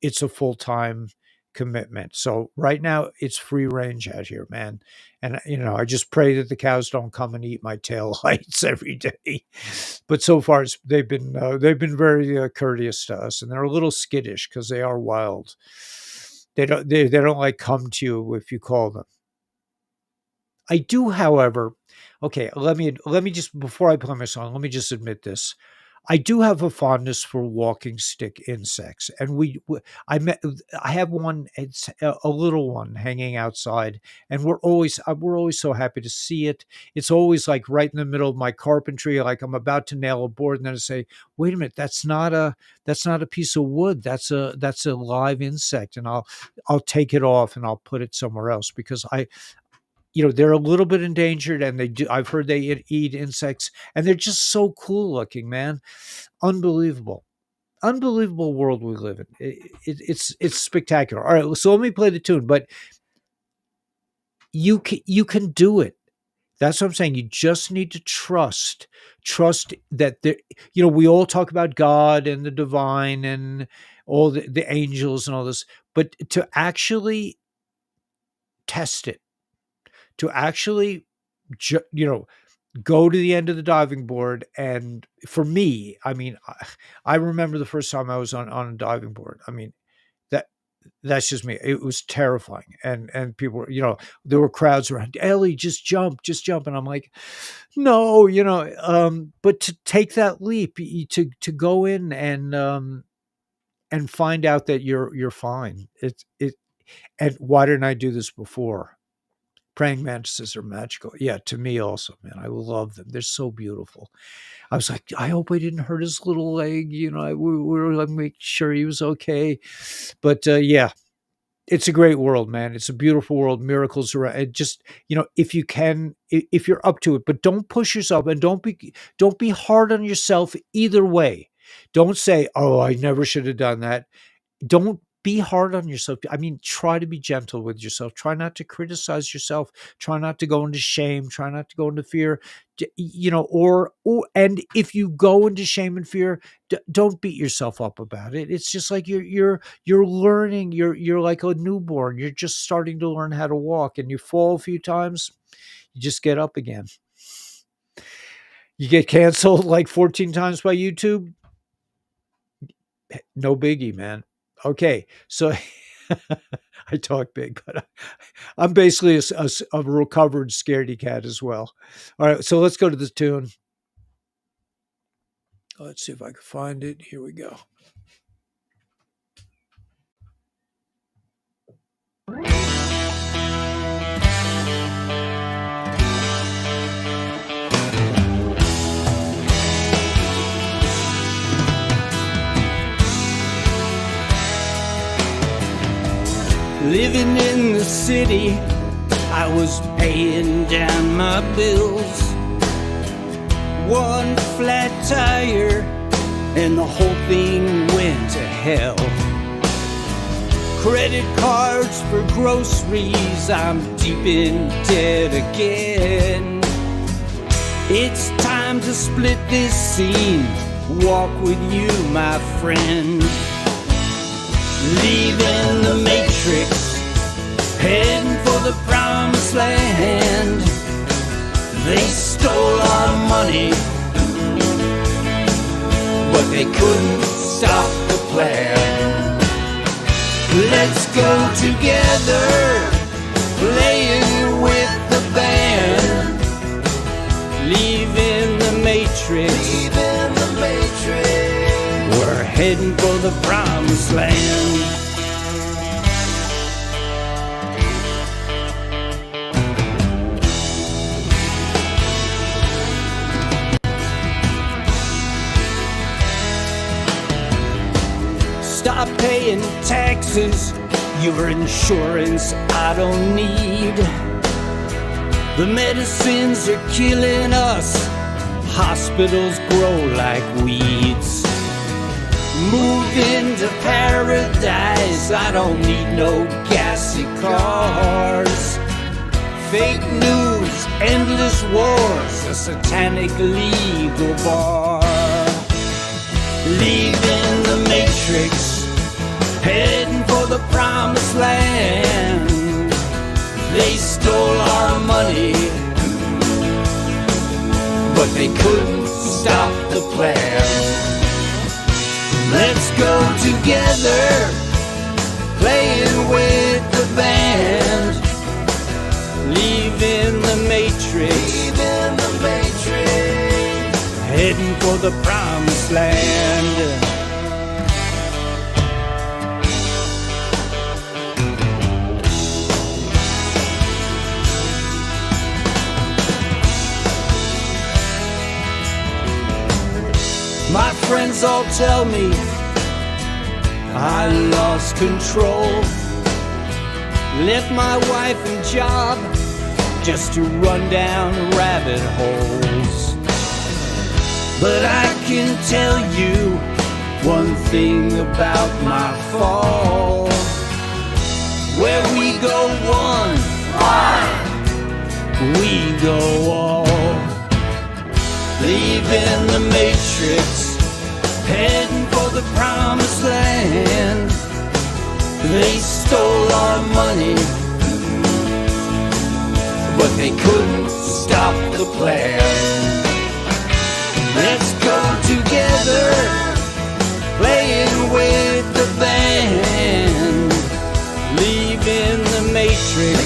it's a full-time commitment. So right now it's free range out here, man. And I just pray that the cows don't come and eat my tail lights every day. But so far they've been very courteous to us, and they're a little skittish because they are wild. They don't like come to you if you call them. I do, however. Okay, let me just, before I play my song, let me just admit this. I do have a fondness for walking stick insects, and I have one. It's a little one hanging outside, and we're always so happy to see it. It's always like right in the middle of my carpentry, like I'm about to nail a board, and then I say, "Wait a minute, that's not a piece of wood. That's a live insect," and I'll take it off and I'll put it somewhere else because they're a little bit endangered, and I've heard they eat insects, and they're just so cool looking, man. Unbelievable. Unbelievable world we live in. It's spectacular. All right, so let me play the tune, but you can do it. That's what I'm saying. You just need to trust that there. We all talk about God and the divine and all the angels and all this, but to actually test it, to actually go to the end of the diving board. And for me, I mean, I remember the first time I was on a diving board. I mean, that that's just me. It was terrifying. And people were, there were crowds around. Ellie, just jump. And I'm like, no, but to take that leap, to go in and find out that you're fine. And why didn't I do this before? Praying mantises are magical. Yeah, to me also, man. I love them. They're so beautiful. I was like, I hope I didn't hurt his little leg. We were like, make sure he was okay. But yeah, it's a great world, man. It's a beautiful world. Miracles are just, if you can, if you're up to it, but don't push yourself, and don't be hard on yourself either way. Don't say, oh, I never should have done that. Don't be hard on yourself. I mean, try to be gentle with yourself. Try not to criticize yourself. Try not to go into shame. Try not to go into fear. And if you go into shame and fear, don't beat yourself up about it. It's just like you're learning. You're like a newborn. You're just starting to learn how to walk, and you fall a few times, you just get up again. You get canceled like 14 times by YouTube. No biggie, man. Okay, so I talk big, but I'm basically a recovered scaredy cat as well. All right, so let's go to the tune. Let's see if I can find it. Here we go. Living in the city, I was paying down my bills. One flat tire, and the whole thing went to hell. Credit cards for groceries, I'm deep in debt again. It's time to split this scene, walk with you, my friend. Leaving the matrix, heading for the promised land. They stole our money, but they couldn't stop the plan. Let's go together, playing with the band. Leaving the matrix, we're heading for the promised land. Stop paying taxes, your insurance I don't need. The medicines are killing us, hospitals grow like weeds. Move into paradise, I don't need no gassy cars. Fake news, endless wars, a satanic legal bar. Leaving the matrix, heading for the promised land. They stole our money, but they couldn't stop the plan. Let's go together, playing with heading for the promised land. My friends all tell me I lost control. Left my wife and job just to run down rabbit holes. But I can tell you one thing about my fall. Where we go one, we go all. Leaving the matrix, heading for the promised land. They stole our money, but they couldn't stop the plan. Let's go together, playing with the band. Leaving the matrix,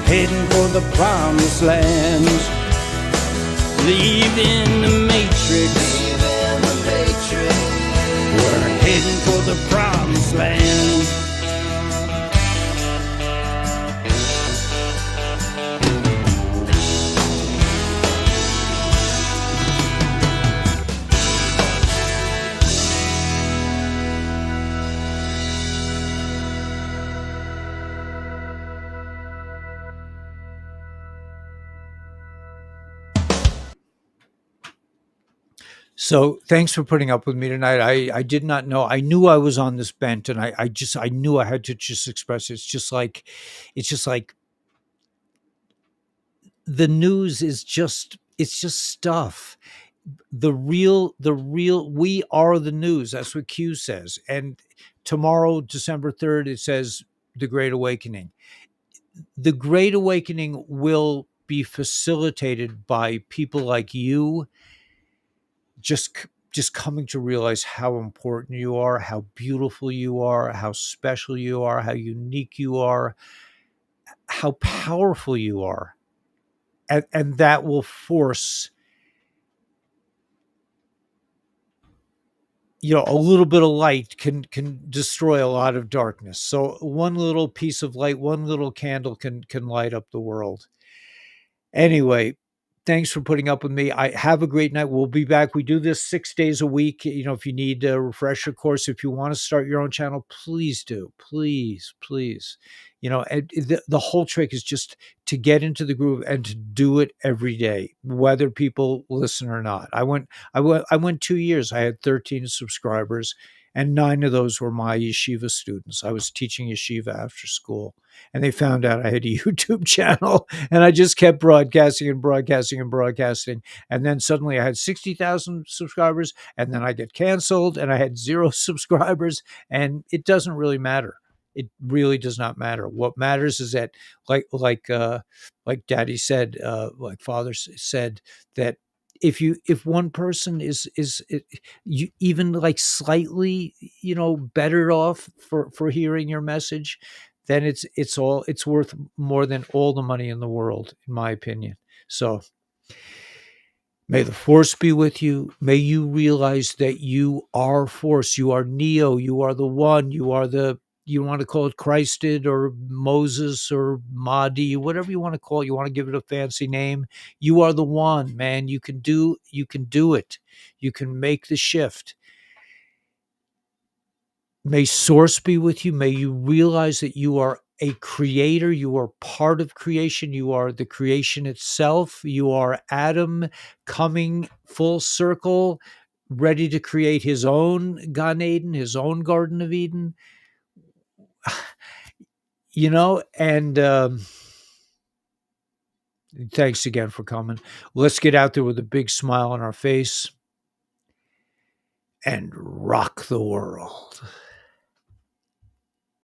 heading for the promised land. Leaving the matrix, we're heading for the promised land. So thanks for putting up with me tonight. I did not know. I knew I was on this bent, and I knew I had to just express it. It's just like the news is just, it's just stuff. The real we are the news. That's what Q says. And tomorrow, December 3rd, it says the Great Awakening. The Great Awakening will be facilitated by people like you, just coming to realize how important you are, how beautiful you are, how special you are, how unique you are, how powerful you are. And that will force, a little bit of light can destroy a lot of darkness. So one little piece of light, one little candle can light up the world. Anyway, thanks for putting up with me. I have a great night. We'll be back. We do this 6 days a week. If you need a refresher course, if you want to start your own channel, please do. Please. And the whole trick is just to get into the groove and to do it every day, whether people listen or not. I went 2 years. I had 13 subscribers, and 9 of those were my yeshiva students. I was teaching yeshiva after school, and they found out I had a YouTube channel, and I just kept broadcasting. And then suddenly I had 60,000 subscribers, and then I get canceled, and I had 0 subscribers, and it doesn't really matter. It really does not matter. What matters is that, like Daddy said, like Father said, that if one person is you even like slightly better off for hearing your message, then it's worth more than all the money in the world, in my opinion. So may the force be with you. May you realize that you are force. You are Neo. You are the one. You are you want to call it Christed or Moses or Mahdi, whatever you want to call it. You want to give it a fancy name. You are the one, man. You can do it. You can make the shift. May source be with you. May you realize that you are a creator. You are part of creation. You are the creation itself. You are Adam coming full circle, ready to create his own Gan Eden, his own Garden of Eden. And thanks again for coming. Let's get out there with a big smile on our face and rock the world.